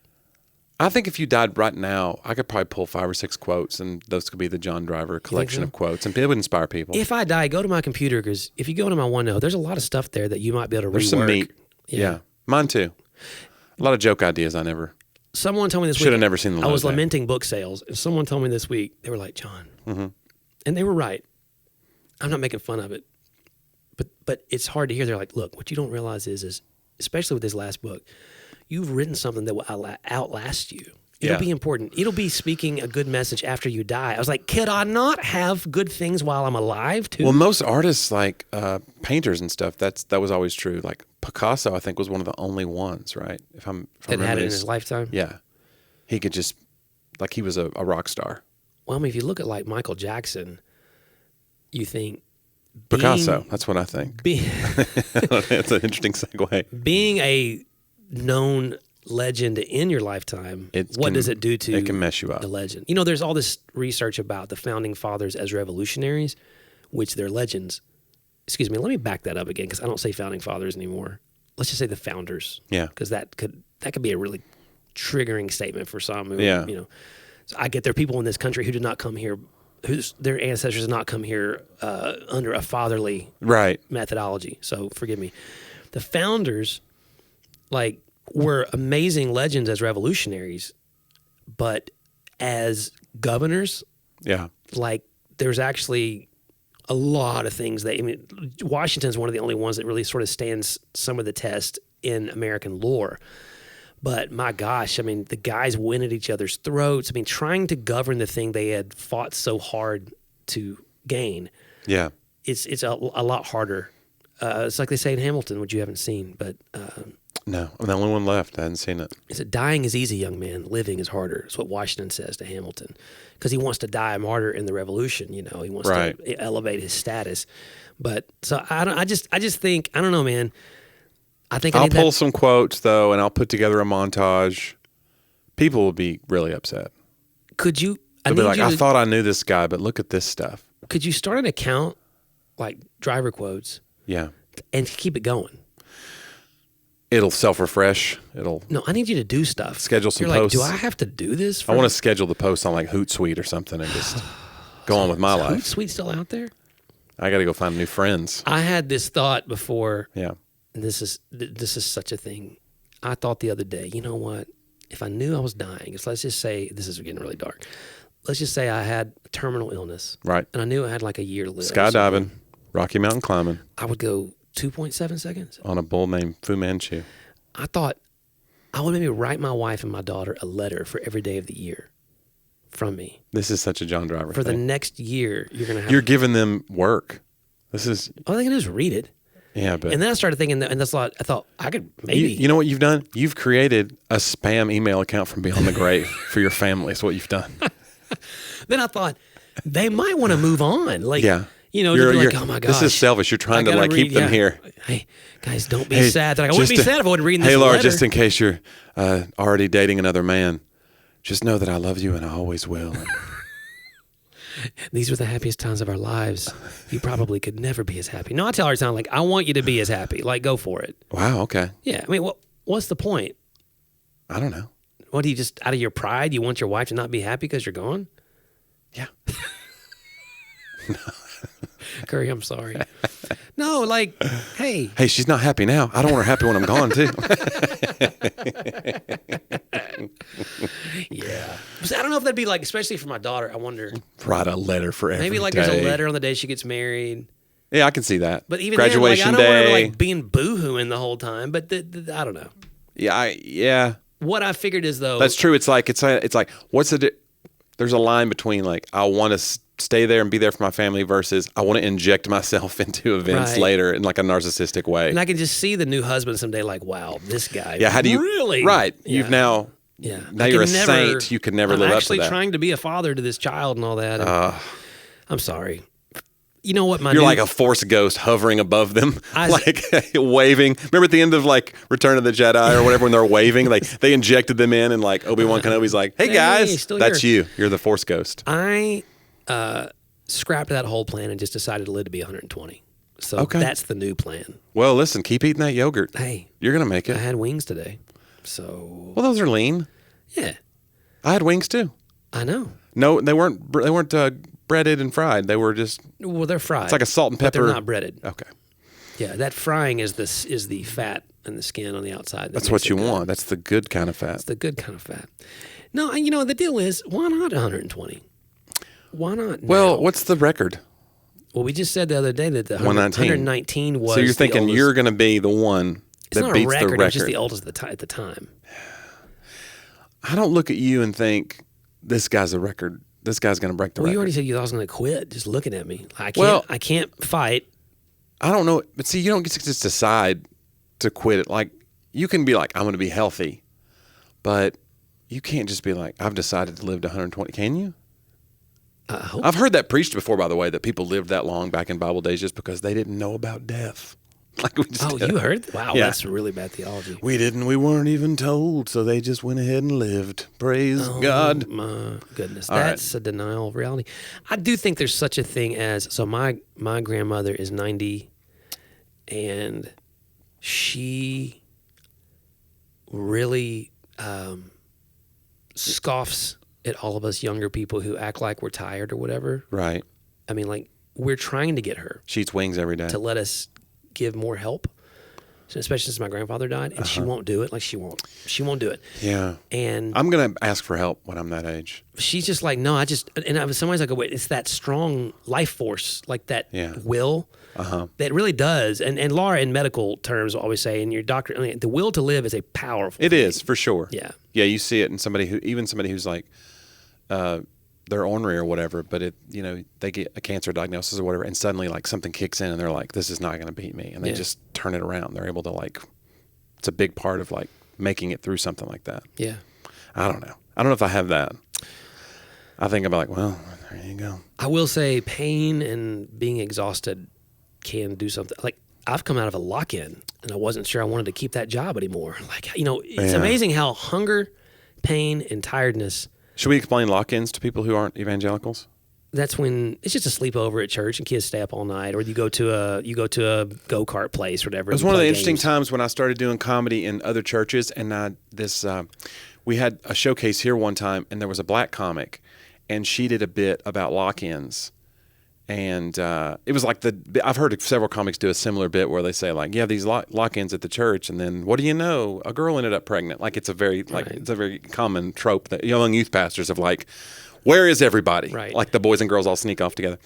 I think if you died right now, I could probably pull 5 or 6 quotes, and those could be the John Driver collection so? of quotes, and it would inspire people. If I die, go to my computer, because if you go to my OneNote, there's a lot of stuff there that you might be able to There's rework. some meat. Yeah. Mine too. A lot of joke ideas I never. Someone told me this week. Should have never seen the I was logo. lamenting book sales, and someone told me this week, they were like, John, and they were right. I'm not making fun of it, but it's hard to hear. They're like, look, what you don't realize is especially with this last book, you've written something that will outlast you. It'll Yeah. be important. It'll be speaking a good message after you die. I was like, could I not have good things while I'm alive too? Well, most artists, like painters and stuff, that was always true. Like Picasso, I think, was one of the only ones, right? If I'm that had it in remembering his lifetime. Yeah. He could just, like, he was a rock star. Well, I mean, if you look at like Michael Jackson, you think Picasso, that's what I think. That's an interesting segue. being a known legend in your lifetime, what does it do to It can mess you up. the legend? You know, there's all this research about the founding fathers as revolutionaries, which they're legends. Excuse me, let me back that up again, because I don't say founding fathers anymore. Let's just say the founders. Yeah. Because that could be a really triggering statement for some. Who, Yeah. You know, so I get there are people in this country who did not come here, whose their ancestors did not come here under a fatherly Right. methodology. So forgive me. The founders, like, were amazing legends as revolutionaries, but as governors, Yeah. like, there's actually a lot of things that, I mean, Washington's one of the only ones that really sort of stands some of the test in American lore. But my gosh, I mean, the guys went at each other's throats. I mean, trying to govern the thing they had fought so hard to gain, Yeah. it's a lot harder. It's like they say in Hamilton, which you haven't seen, but No. I'm the only one left. I hadn't seen it. is it dying is easy, young man. Living is harder. It's what Washington says to Hamilton, because he wants to die a martyr in the Revolution. You know, he wants Right. to elevate his status. But so I just think, I don't know, man. I think I I'll need pull that. some quotes, though, and I'll put together a montage. People will be really upset. Could you? They'll be like, I thought I knew this guy, but look at this stuff. Could you start an account like driver quotes Yeah. and keep it going? It'll self-refresh. It'll. No, I need you to do stuff. Schedule some You're posts. like, do I have to do this? I want to schedule the post on like Hootsuite or something and just go on with my life. Hootsuite still out there? I got to go find new friends. I had this thought before. Yeah. And this is such a thing. I thought the other day, you know what? If I knew I was dying, let's just say, this is getting really dark. Let's just say I had a terminal illness. Right. And I knew I had like a year to live. Skydiving, Rocky Mountain climbing I would go 2.7 seconds. on a bull named Fu Manchu. I thought I would maybe write my wife and my daughter a letter for every day of the year from me. This is such a John Driver For the thing. next year, you're going to have... You're giving them work. This is, all they can do is read it. yeah, but And then I started thinking, and that's a lot, I thought I could maybe... you know what you've done? You've created a spam email account from Beyond the Grave for your family. Is what you've done. Then I thought, they might want to move on. Like, Yeah. you know, they'd be like, oh my gosh. This is selfish. You're trying to I gotta like keep read- them yeah. here. Hey, guys, don't be sad. They're like, I wouldn't be just, sad if I wasn't reading this Hey, Laura, letter. just in case you're already dating another man, just know that I love you and I always will. These were the happiest times of our lives. You probably could never be as happy. No, I tell her it's not like, I want you to be as happy. Like, go for it. Wow. Okay. Yeah. I mean, what's the point? I don't know. What, do you just, out of your pride, you want your wife to not be happy because you're gone? Yeah. Curry, I'm sorry. No, like, hey. Hey, she's not happy now. I don't want her happy when I'm gone, too. Yeah. So I don't know if that'd be like, especially for my daughter, I wonder. Write a letter for every Maybe like day. there's a letter on the day she gets married. Yeah, I can see that. But even graduation then, like, I don't want her day. like being boohooing the whole time. But I don't know. Yeah. What I figured is though. That's true. It's like what's the? There's a line between like I want to stay there and be there for my family versus I want to inject myself into events Right. later in like a narcissistic way. And I can just see the new husband someday like, wow, this guy. Yeah, how do you really? Right. Yeah. You've now. Yeah. Now I you're a can never- saint. You could never I'm live up to actually that. trying to be a father to this child and all that. and I'm sorry. You know what? You're like a force ghost hovering above them, I- like waving. Remember at the end of like Return of the Jedi or whatever when they're waving, like they injected them in, and like Obi-Wan Kenobi's like, "Hey guys, still that's here." you. You're the force ghost." I scrapped that whole plan and just decided to live to be 120. So Okay. that's the new plan. Well, listen, keep eating that yogurt. Hey, You're gonna make I it. had wings today. So Well, those are lean. yeah, I had wings too. I know. No, they weren't. They weren't breaded and fried. They were just. Well, they're fried. It's like a salt and but pepper. they're not breaded. Okay, Yeah, that frying is the fat and the skin on the outside. that's makes what it you good. want. That's the good kind of fat. It's the good kind of fat. No, and the deal is, why not 120? Why not? Well, now? what's the record? Well, we just said the other day that the 119. 119 was. So you're the thinking oldest. you're going to be the one It's that not beats a record. the record. It's just the oldest at the time. I don't look at you and think this guy's a record. This guy's going to break the Well, record. you already said you thought I was going to quit. Just looking at me, I can't. Well- I can't fight. I don't know, but see, you don't get to just decide to quit it. Like you can be like, I'm going to be healthy, but you can't just be like, I've decided to live to 120. Can you? I hope. I've heard that preached before, by the way, that people lived that long back in Bible days just because they didn't know about death. Like we just Oh, did. you heard? Wow, Yeah. that's really bad theology. We didn't. We weren't even told, so they just went ahead and lived. Praise God. My goodness, All right. that's a denial of reality. I do think there's such a thing as my grandmother is 90, and she really scoffs at all of us younger people who act like we're tired or whatever. Right. I mean, like we're trying to get her She eats wings every day. to let us give more help, so especially since my grandfather died, and she won't do it. Like she won't do it. Yeah. And I'm going to ask for help when I'm that age. she's just like, no, and in some ways I go, wait, it's that strong life force, like that Yeah. will that really does. And Laura in medical terms will always say, and your doctor, I mean, the will to live is a powerful It thing. is, for sure. Yeah. Yeah, you see it in somebody who's like, they're ornery or whatever, but they get a cancer diagnosis or whatever, and suddenly like something kicks in and they're like, this is not going to beat me. And they Yeah. just turn it around. They're able to it's a big part of like making it through something like that. Yeah. I don't know. I don't know if I have that. I think I'm like, well, there you go. I will say pain and being exhausted can do something. Like I've come out of a lock-in and I wasn't sure I wanted to keep that job anymore. Like, it's Yeah. amazing how hunger, pain, and tiredness, Should we explain lock-ins to people who aren't evangelicals? that's when it's just a sleepover at church and kids stay up all night, or you go to a go-kart place or whatever. It was one of the interesting times when I started doing comedy in other churches, and we had a showcase here one time, and there was a black comic, and she did a bit about lock-ins, and it was like I've heard several comics do a similar bit where they say like, you have these lock-ins at the church, and then what do you know, a girl ended up pregnant. Like it's a very common trope that among youth pastors of like, where is everybody? Right. Like the boys and girls all sneak off together.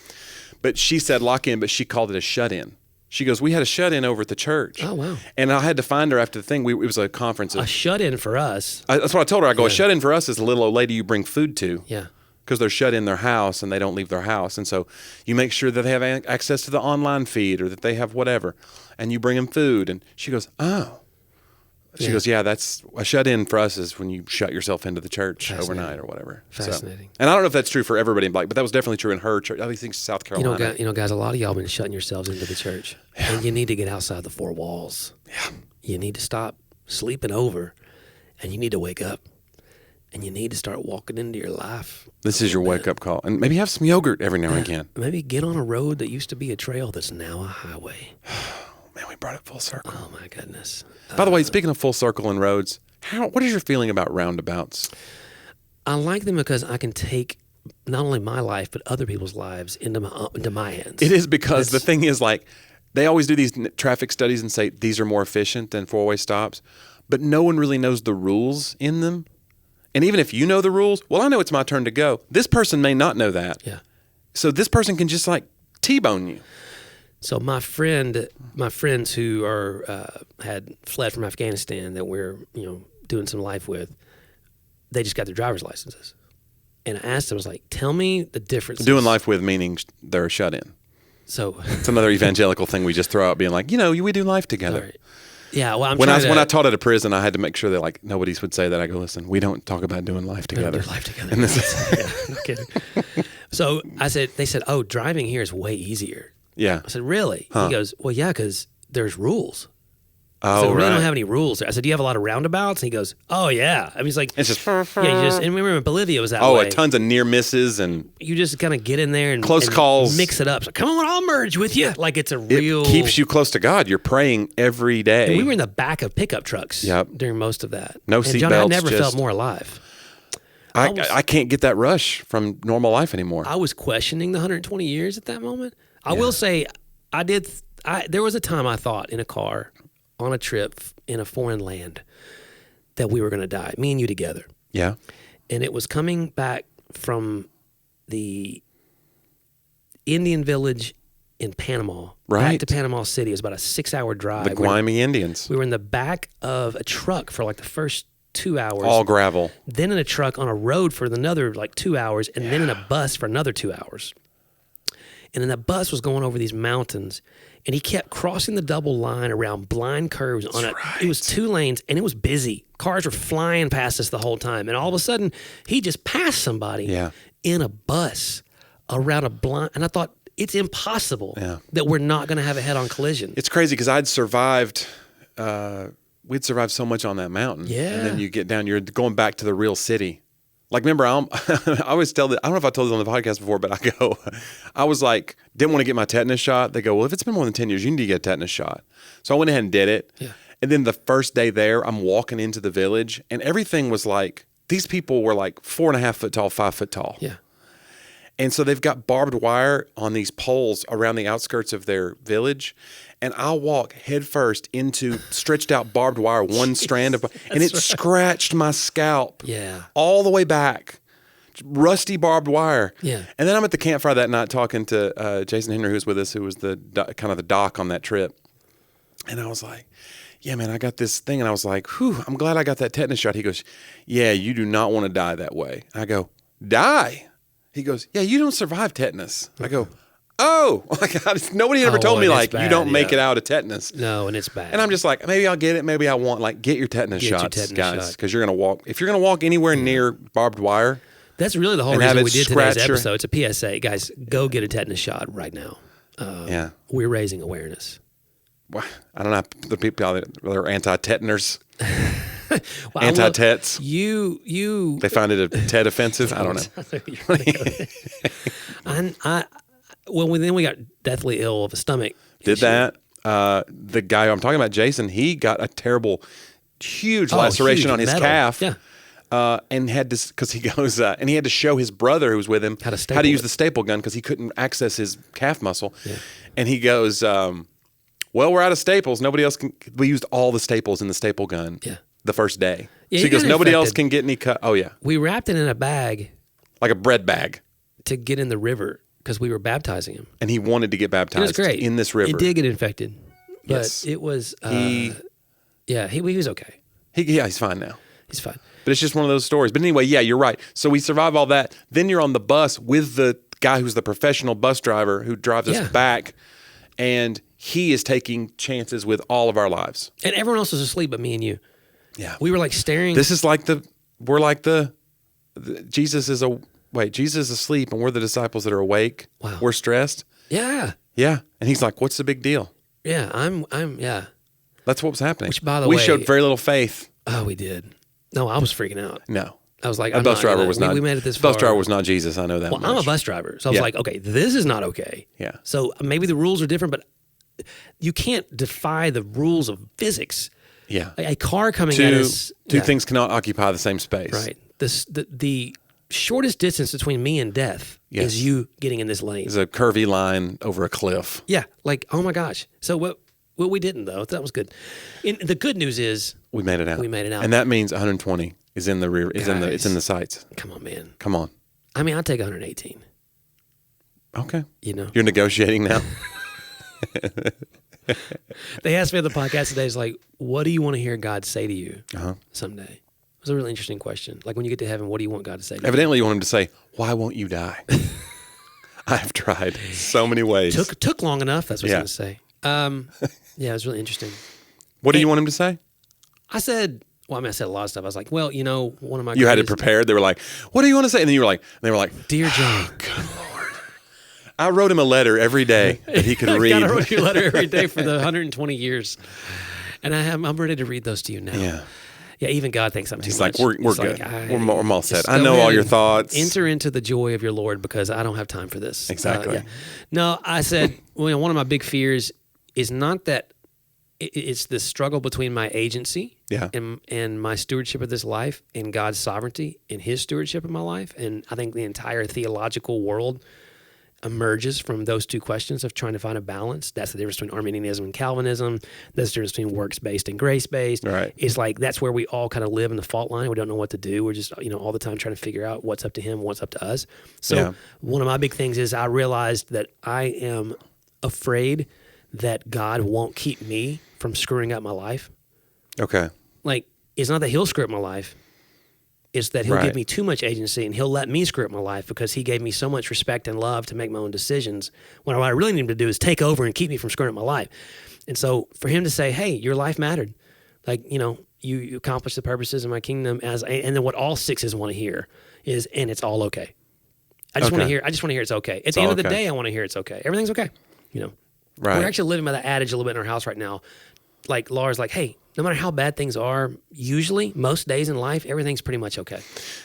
But she said lock-in, but she called it a shut-in. She goes, we had a shut-in over at the church. Oh, wow. And I had to find her after the thing. It was a conference. A shut-in for us. That's what I told her. I go, a shut-in for us is the little old lady you bring food to. Yeah. Because they're shut in their house and they don't leave their house. And so you make sure that they have access to the online feed or that they have whatever. And you bring them food. And she goes, oh. She goes, yeah, that's a shut-in for us is when you shut yourself into the church overnight or whatever. Fascinating. So, and I don't know if that's true for everybody, but that was definitely true in her church. I think South Carolina. Guys, a lot of y'all been shutting yourselves into the church, and you need to get outside the four walls. Yeah. You need to stop sleeping over, and you need to wake up. and you need to start walking into your life. This is your wake-up call. And maybe have some yogurt every now and again. Maybe get on a road that used to be a trail that's now a highway. Man, we brought it full circle. Oh, my goodness. By the way, speaking of full circle and roads, what is your feeling about roundabouts? I like them because I can take not only my life, but other people's lives into my hands. It is because the thing is, like, they always do these traffic studies and say these are more efficient than four-way stops, but no one really knows the rules in them. And even if you know the rules, well, I know it's my turn to go. This person may not know that. Yeah. So this person can just, like, T-bone you. So my friends who are had fled from Afghanistan that we're doing some life with, they just got their driver's licenses, and I asked them, I was like, "Tell me the difference." Doing life with meaning they're shut in. So it's another evangelical thing we just throw out, being like, we do life together. Right. Yeah. Well, when I taught at a prison, I had to make sure that like nobody would say that. I go, listen, we don't talk about doing life together. Do life together. And yeah, no kidding. So they said, "Oh, driving here is way easier." Yeah. I said, "Really?" Huh. He goes, "Well, yeah, because there's rules." Oh, so we really right. don't have any rules. I said, "Do you have a lot of roundabouts?" And he goes, "Oh yeah." I mean, he's like, it's just and remember in Bolivia it was that way. Tons of near misses and you just kind of get in there and close calls, mix it up. So come on, I'll merge with you. Like it's a real. It keeps you close to God. You're praying every day. And we were in the back of pickup trucks. Yep. During most of that. No seatbelts. seatbelts. I never felt more alive. I can't get that rush from normal life anymore. I was questioning the 120 years at that moment. I will say, there was a time I thought in a car on a trip in a foreign land that we were going to die, me and you together. Yeah. And it was coming back from the Indian village in Panama, back to Panama City. It was about a 6-hour drive. The Guaymi Indians. We were in the back of a truck for like the first 2 hours. All gravel. Then in a truck on a road for another like 2 hours, and then in a bus for another 2 hours. And then that bus was going over these mountains, and he kept crossing the double line around blind curves on it. Right. It was 2 lanes, and it was busy. Cars were flying past us the whole time. And all of a sudden, he just passed somebody in a bus around a blind. And I thought, it's impossible that we're not going to have a head-on collision. It's crazy because I'd survived. We'd survived so much on that mountain. Yeah. And then you get down, you're going back to the real city. Like, remember, I always tell that, I don't know if I told this on the podcast before, but I was like, didn't want to get my tetanus shot. They go, well, if it's been more than 10 years, you need to get a tetanus shot. So I went ahead and did it. Yeah. And then the first day there, I'm walking into the village, and everything was like, these people were like 4.5 foot tall, 5 foot tall. Yeah. And so they've got barbed wire on these poles around the outskirts of their village. And I'll walk headfirst into stretched out barbed wire, one strand of, and it scratched my scalp all the way back. Rusty barbed wire. Yeah. And then I'm at the campfire that night talking to Jason Henry, who was with us, who was the kind of the doc on that trip. And I was like, yeah, man, I got this thing. And I was like, whew, I'm glad I got that tetanus shot. He goes, yeah, you do not want to die that way. I go, die? He goes, yeah, you don't survive tetanus. I go, oh, nobody ever told me like, you don't make it out of tetanus. No, and it's bad. And I'm just like, maybe I'll get it. Maybe I won't. Like, get your tetanus shots, guys, because you're going to walk. If you're going to walk anywhere near barbed wire. That's really the whole reason we did today's episode. It's a PSA. Guys, go get a tetanus shot right now. We're raising awareness. Well, I don't know the people that are anti-tetaners. Well, anti-tets. You. They find it a tet offensive. I don't know. Then we got deathly ill of a stomach. Did issue. That? The guy I'm talking about, Jason, he got a terrible, huge laceration on his calf. Yeah. And had to, because he goes, and he had to show his brother who was with him how to use the staple gun because he couldn't access his calf muscle. Yeah. And he goes, well, we're out of staples. Nobody else can. We used all the staples in the staple gun the first day. Yeah, so he goes, nobody else can get any cut. Oh, yeah. We wrapped it in a bag. Like a bread bag. To get in the river because we were baptizing him. And he wanted to get baptized. It was great. In this river. It did get infected. But it was, he was okay. He's fine now. He's fine. But it's just one of those stories. But anyway, yeah, you're right. So we survive all that. Then you're on the bus with the guy who's the professional bus driver who drives us back. And he is taking chances with all of our lives. And everyone else is asleep but me and you. Yeah. We were like staring. This is like Jesus is asleep and we're the disciples that are awake. Wow. We're stressed. Yeah. Yeah. And he's like, what's the big deal? Yeah. I'm. That's what was happening. Which, by the way, we showed very little faith. Oh, we did. No, I was freaking out. No. I was like, A I'm bus not driver gonna- was not. we made it this far. Bus driver was not Jesus. I know that. Well, much. I'm a bus driver, so I was Yeah. like, okay, this is not okay. Yeah. So maybe the rules are different, but you can't defy the rules of physics. Yeah. A car coming at us. Two yeah, things cannot occupy the same space. Right. The shortest distance between me and death Yes. is you getting in this lane. It's a curvy line over a cliff. Yeah. Like, oh my gosh. So what we didn't though, that was good. And the good news is We made it out. We made it out. And that means 120 is in the rear. It's in the sights. come on, man. Come on. I mean, I'll take 118. Okay. You know. You're negotiating now. They asked me on the podcast today, it's like, what do you want to hear God say to you someday? It was a really interesting question. Like when you get to heaven, what do you want God to say to you? Evidently, you want him to say, "Why won't you die?" I've tried so many ways. Took long enough. That's what Yeah. I was going to say. Yeah, it was really interesting. What do you want him to say? I said, well, I mean, I said a lot of stuff. I was like, well, you know, one of my You had it greatest- prepared. They were like, "What do you want to say?" And then you were like, Dear John. I wrote him a letter every day that he could read. I wrote you a letter every day for the 120 years. And I'm ready to read those to you now. Yeah. Yeah, even God thinks I'm too He's much. like, we're He's good. like, We're all set. just I go know ahead all your and thoughts. Enter into the joy of your Lord because I don't have time for this. Exactly. Yeah. No, I said, well, one of my big fears is not that it's the struggle between my agency Yeah. and my stewardship of this life and God's sovereignty and his stewardship of my life. And I think the entire theological world emerges from those two questions of trying to find a balance. That's the difference between Arminianism and Calvinism. That's the difference between works-based and grace-based. Right. It's like that's where we all kind of live in the fault line. We don't know what to do. We're just, all the time trying to figure out what's up to him, what's up to us. So Yeah. one of my big things is I realized that I am afraid that God won't keep me from screwing up my life. Okay. Like, it's not that he'll screw up my life. It's that he'll Right. give me too much agency and he'll let me screw up my life because he gave me so much respect and love to make my own decisions. When what I really need him to do is take over and keep me from screwing up my life. And so for him to say, hey, your life mattered. Like, you accomplished the purposes of my kingdom and then what all sixes want to hear is, and it's all okay. I just want to hear it's okay. At the end of the okay. day, I want to hear it's okay. Everything's okay. Right. We're actually living by that adage a little bit in our house right now. Like Laura's like, hey, no matter how bad things are, usually most days in life, everything's pretty much okay.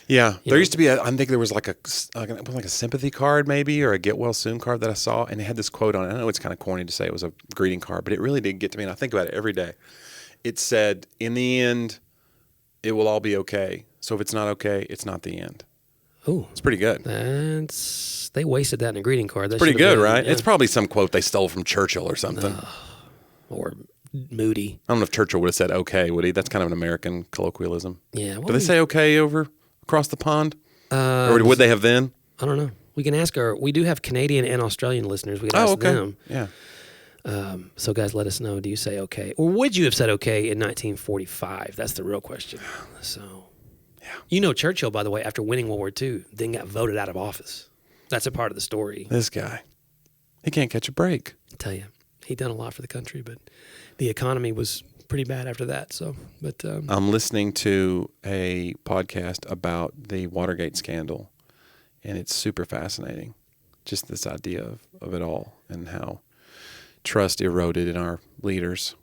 Yeah, there used to be I think there was like a sympathy card maybe or a get well soon card that I saw, and it had this quote on it. I know it's kind of corny to say it was a greeting card, but it really did get to me, and I think about it every day. It said, "In the end, it will all be okay. So if it's not okay, it's not the end." Ooh, It's pretty good. they wasted that in a greeting card. That Pretty should've good, been, right? yeah. It's probably some quote they stole from Churchill or something. Or Moody. I don't know if Churchill would have said okay, would he? That's kind of an American colloquialism. Yeah. Do they say okay over across the pond? Or would they have then? I don't know. We can ask we do have Canadian and Australian listeners. We can ask okay. them. Yeah. So guys, let us know. Do you say okay? Or would you have said okay in 1945? That's the real question. So, yeah. Churchill, by the way, after winning World War II, then got voted out of office. That's a part of the story. This guy, he can't catch a break. I tell you, he done a lot for the country, but the economy was pretty bad after that. So, but I'm listening to a podcast about the Watergate scandal, and it's super fascinating. Just this idea of it all and how trust eroded in our leaders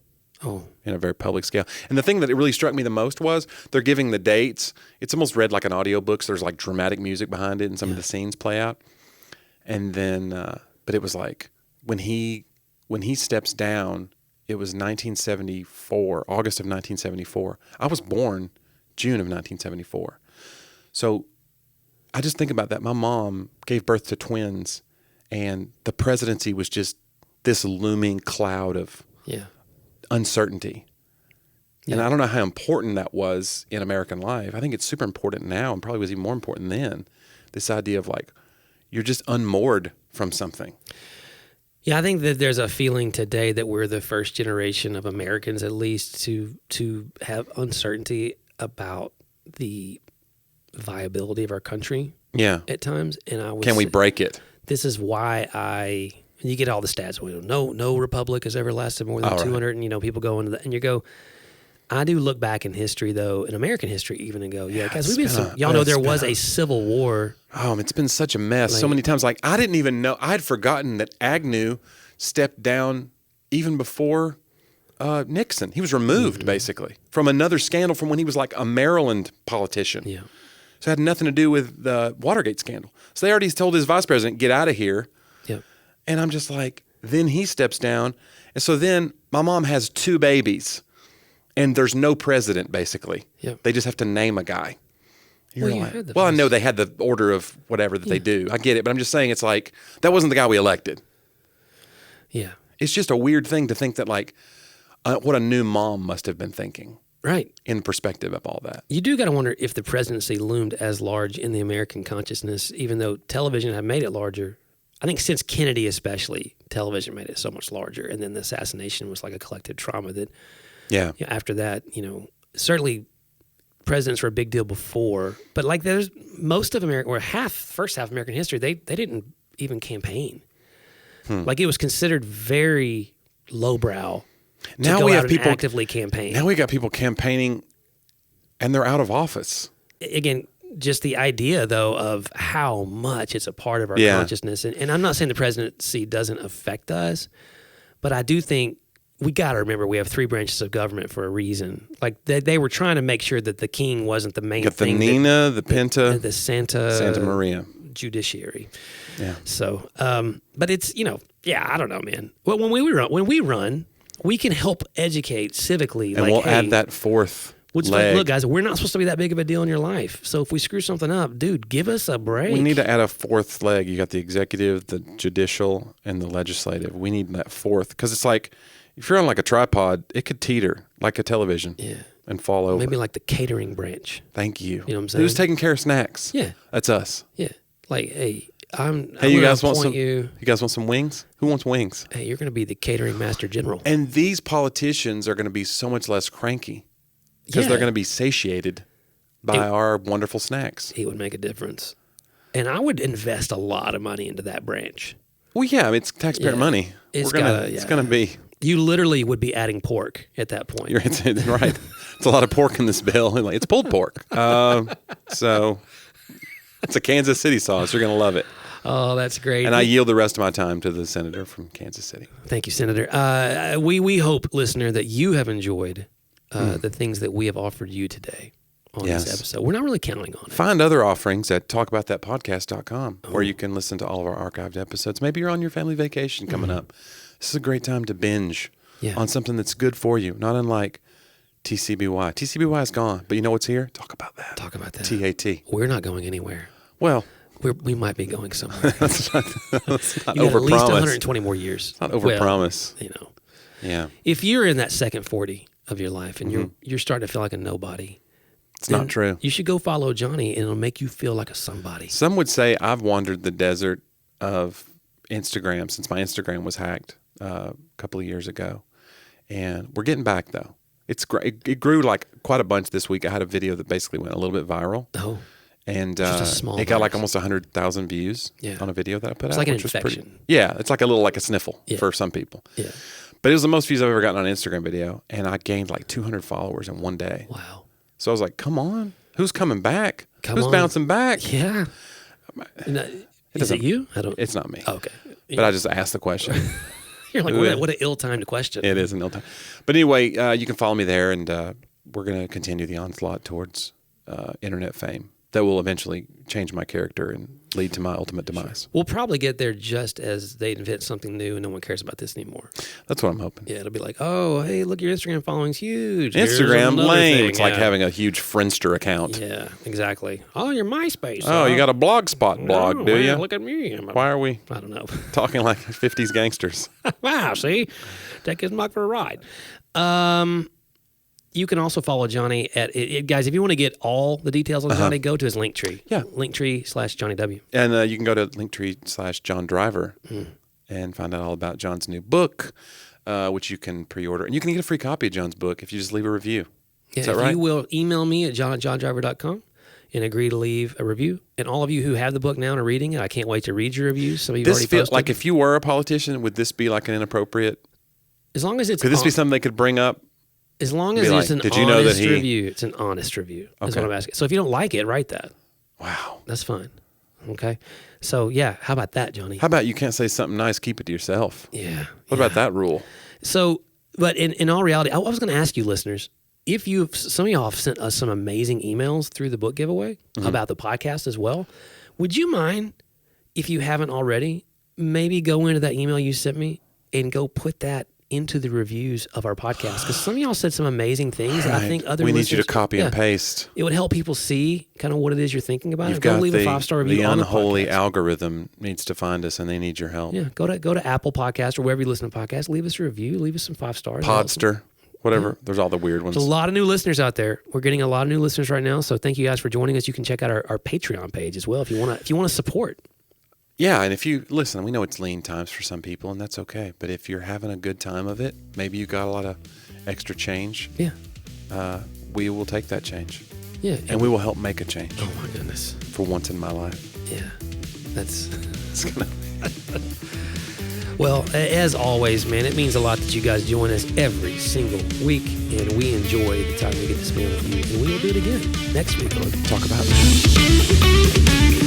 in a very public scale. And the thing that it really struck me the most was they're giving the dates. It's almost read like an audiobook. So there's like dramatic music behind it and some of the scenes play out. And then, but it was like when he steps down, it was 1974, August of 1974. I was born June of 1974. So I just think about that. My mom gave birth to twins, and the presidency was just this looming cloud of uncertainty. Yeah. And I don't know how important that was in American life. I think it's super important now and probably was even more important then. This idea of like, you're just unmoored from something. Yeah, I think that there's a feeling today that we're the first generation of Americans, at least, to have uncertainty about the viability of our country. Yeah. At times, and Can we break it? This is why you get all the stats. No republic has ever lasted more than 200, and people go into and you go. I do look back in history, though, in American history, even and go, guys, we've been y'all know there was a civil war. Oh, it's been such a mess so many times. Like, I didn't even know. I had forgotten that Agnew stepped down even before Nixon. He was removed, basically, from another scandal from when he was like a Maryland politician. Yeah. So it had nothing to do with the Watergate scandal. So they already told his vice president, get out of here. Yep. And I'm just like, then he steps down. And so then my mom has 2 babies and there's no president, basically. Yep. They just have to name a guy. Well, you had the I vice- know they had the order of whatever that they do. I get it. But I'm just saying it's like, that wasn't the guy we elected. Yeah. It's just a weird thing to think that like, what a new mom must have been thinking. Right. In perspective of all that. You do got to wonder if the presidency loomed as large in the American consciousness, even though television had made it larger. I think since Kennedy especially, television made it so much larger. And then the assassination was like a collective trauma that, Yeah. after that, certainly presidents were a big deal before. But like there's most of America, or first half of American history, they didn't even campaign. Like it was considered very lowbrow. Now to go we out have and people actively campaign. Now we got people campaigning and they're out of office. Again, just the idea, though, of how much it's a part of our Yeah. consciousness. And I'm not saying the presidency doesn't affect us, but I do think we got to remember we have 3 branches of government for a reason. Like they were trying to make sure that the king wasn't the main Got the thing. Nina, the Pinta, The Santa Maria. judiciary. Yeah. So, but it's, I don't know, man. Well, when we run, we can help educate civically. And like, we'll hey, add that 4th What's leg. look, guys, we're not supposed to be that big of a deal in your life. So if we screw something up, dude, give us a break. We need to add a 4th leg. You got the executive, the judicial, and the legislative. We need that 4th because it's like if you're on like a tripod, it could teeter like a television and fall over. Maybe like the catering branch. Thank you. You know what I'm saying? Who's taking care of snacks? Yeah. That's us. Yeah. Like, hey, Hey, you guys want some? You guys want some wings? Who wants wings? hey, you're going to be the catering master general. And these politicians are going to be so much less cranky because Yeah. they're going to be satiated by our wonderful snacks. He would make a difference. And I would invest a lot of money into that branch. Well, yeah, I mean, it's taxpayer Yeah. money. It's It's gonna be. You literally would be adding pork at that point. It's right. It's a lot of pork in this bill. Like, it's pulled pork. So it's a Kansas City sauce. You're gonna love it. Oh, that's great. And I yield the rest of my time to the senator from Kansas City. Thank you, Senator. We hope, listener, that you have enjoyed the things that we have offered you today on Yes. this episode. We're not really counting on it. Find other offerings at talkaboutthatpodcast.com where you can listen to all of our archived episodes. Maybe you're on your family vacation coming up. This is a great time to binge on something that's good for you, not unlike TCBY. TCBY is gone, but you know what's here? Talk about that. Talk about that. TAT. We're not going anywhere. Well, We might be going somewhere. let's not You got at least overpromise. 120 more years. Not overpromise. Well, Yeah. if you're in that second 40 of your life and Mm-hmm. you're starting to feel like a nobody, It's not true. You should go follow Jonnie, and it'll make you feel like a somebody. Some would say I've wandered the desert of Instagram since my Instagram was hacked a couple of years ago. And we're getting back, though. It's great. It grew like quite a bunch this week. I had a video that basically went a little bit viral. Oh, And Just a small it got like virus. almost 100,000 views on a video that I put out. It's like an which was pretty- infection. Yeah, it's like a sniffle Yeah. for some people. yeah. But it was the most views I've ever gotten on an Instagram video. And I gained like 200 followers in one day. Wow. So I was like, come on. Who's coming back? Come Who's on. bouncing back? Yeah. No, is it doesn't- you? I don't. It's not me. Oh, okay. But I just asked the question. You're like, what an ill-timed question. It is an ill time. But anyway, you can follow me there, and we're going to continue the onslaught towards internet fame that will eventually change my character and lead to my ultimate demise. We'll probably get there just as they invent something new and no one cares about this anymore. That's what I'm hoping. Yeah, it'll be like, oh, hey, look, your Instagram following's huge. Here's Instagram, another lame. thing. It's like Yeah. having a huge Friendster account. Yeah, exactly. Oh, your MySpace. Oh, you got a Blogspot blog, do you? Look at me. Why are we I don't know. talking like 50s gangsters? Wow, see? Take his mug for a ride. You can also follow Jonnie at guys. If you want to get all the details on Jonnie, go to his Linktree. Yeah. Linktree/Jonnie W. And you can go to Linktree/John Driver and find out all about John's new book, which you can pre-order. And you can get a free copy of John's book if you just leave a review. Yeah, Is that if right? you will email me at john@johndriver.com and agree to leave a review. And all of you who have the book now and are reading it, I can't wait to read your reviews. Some of you This already feels posted. like if you were a politician, would this be like an inappropriate? As long as it's Could this be something they could bring up? as long be as like, it's an did you know that honest he- review, it's an honest review. That's Okay. what I'm asking. So if you don't like it, write that. Wow. That's fine. Okay. So yeah, how about that, Jonnie? How about you can't say something nice, keep it to yourself? Yeah. What about that rule? So, but in all reality, I was going to ask you, listeners, some of y'all have sent us some amazing emails through the book giveaway about the podcast as well. Would you mind, if you haven't already, maybe go into that email you sent me and go put that into the reviews of our podcast? Because some of y'all said some amazing things. Right. I think other we need you to listeners- copy and paste. It would help people see kind of what it is you're thinking about. You've Go got leave a 5-star review. the on unholy the podcast. algorithm needs to find us, and they need your help. Yeah, go to Apple Podcast or wherever you listen to podcasts. Leave us a review. Leave us some 5 stars. Podster, whatever. There's all the weird ones. There's a lot of new listeners out there. We're getting a lot of new listeners right now. So thank you guys for joining us. You can check out our Patreon page as well if you want to support. Yeah, and if you listen, we know it's lean times for some people, and that's okay. But if you're having a good time of it, maybe you got a lot of extra change. Yeah, we will take that change. yeah, And we will help make a change. Oh my goodness. For once in my life. Yeah, that's. It's gonna. Well, as always, man, it means a lot that you guys join us every single week, and we enjoy the time we get to spend with you. And we will do it again next week on Talk About It.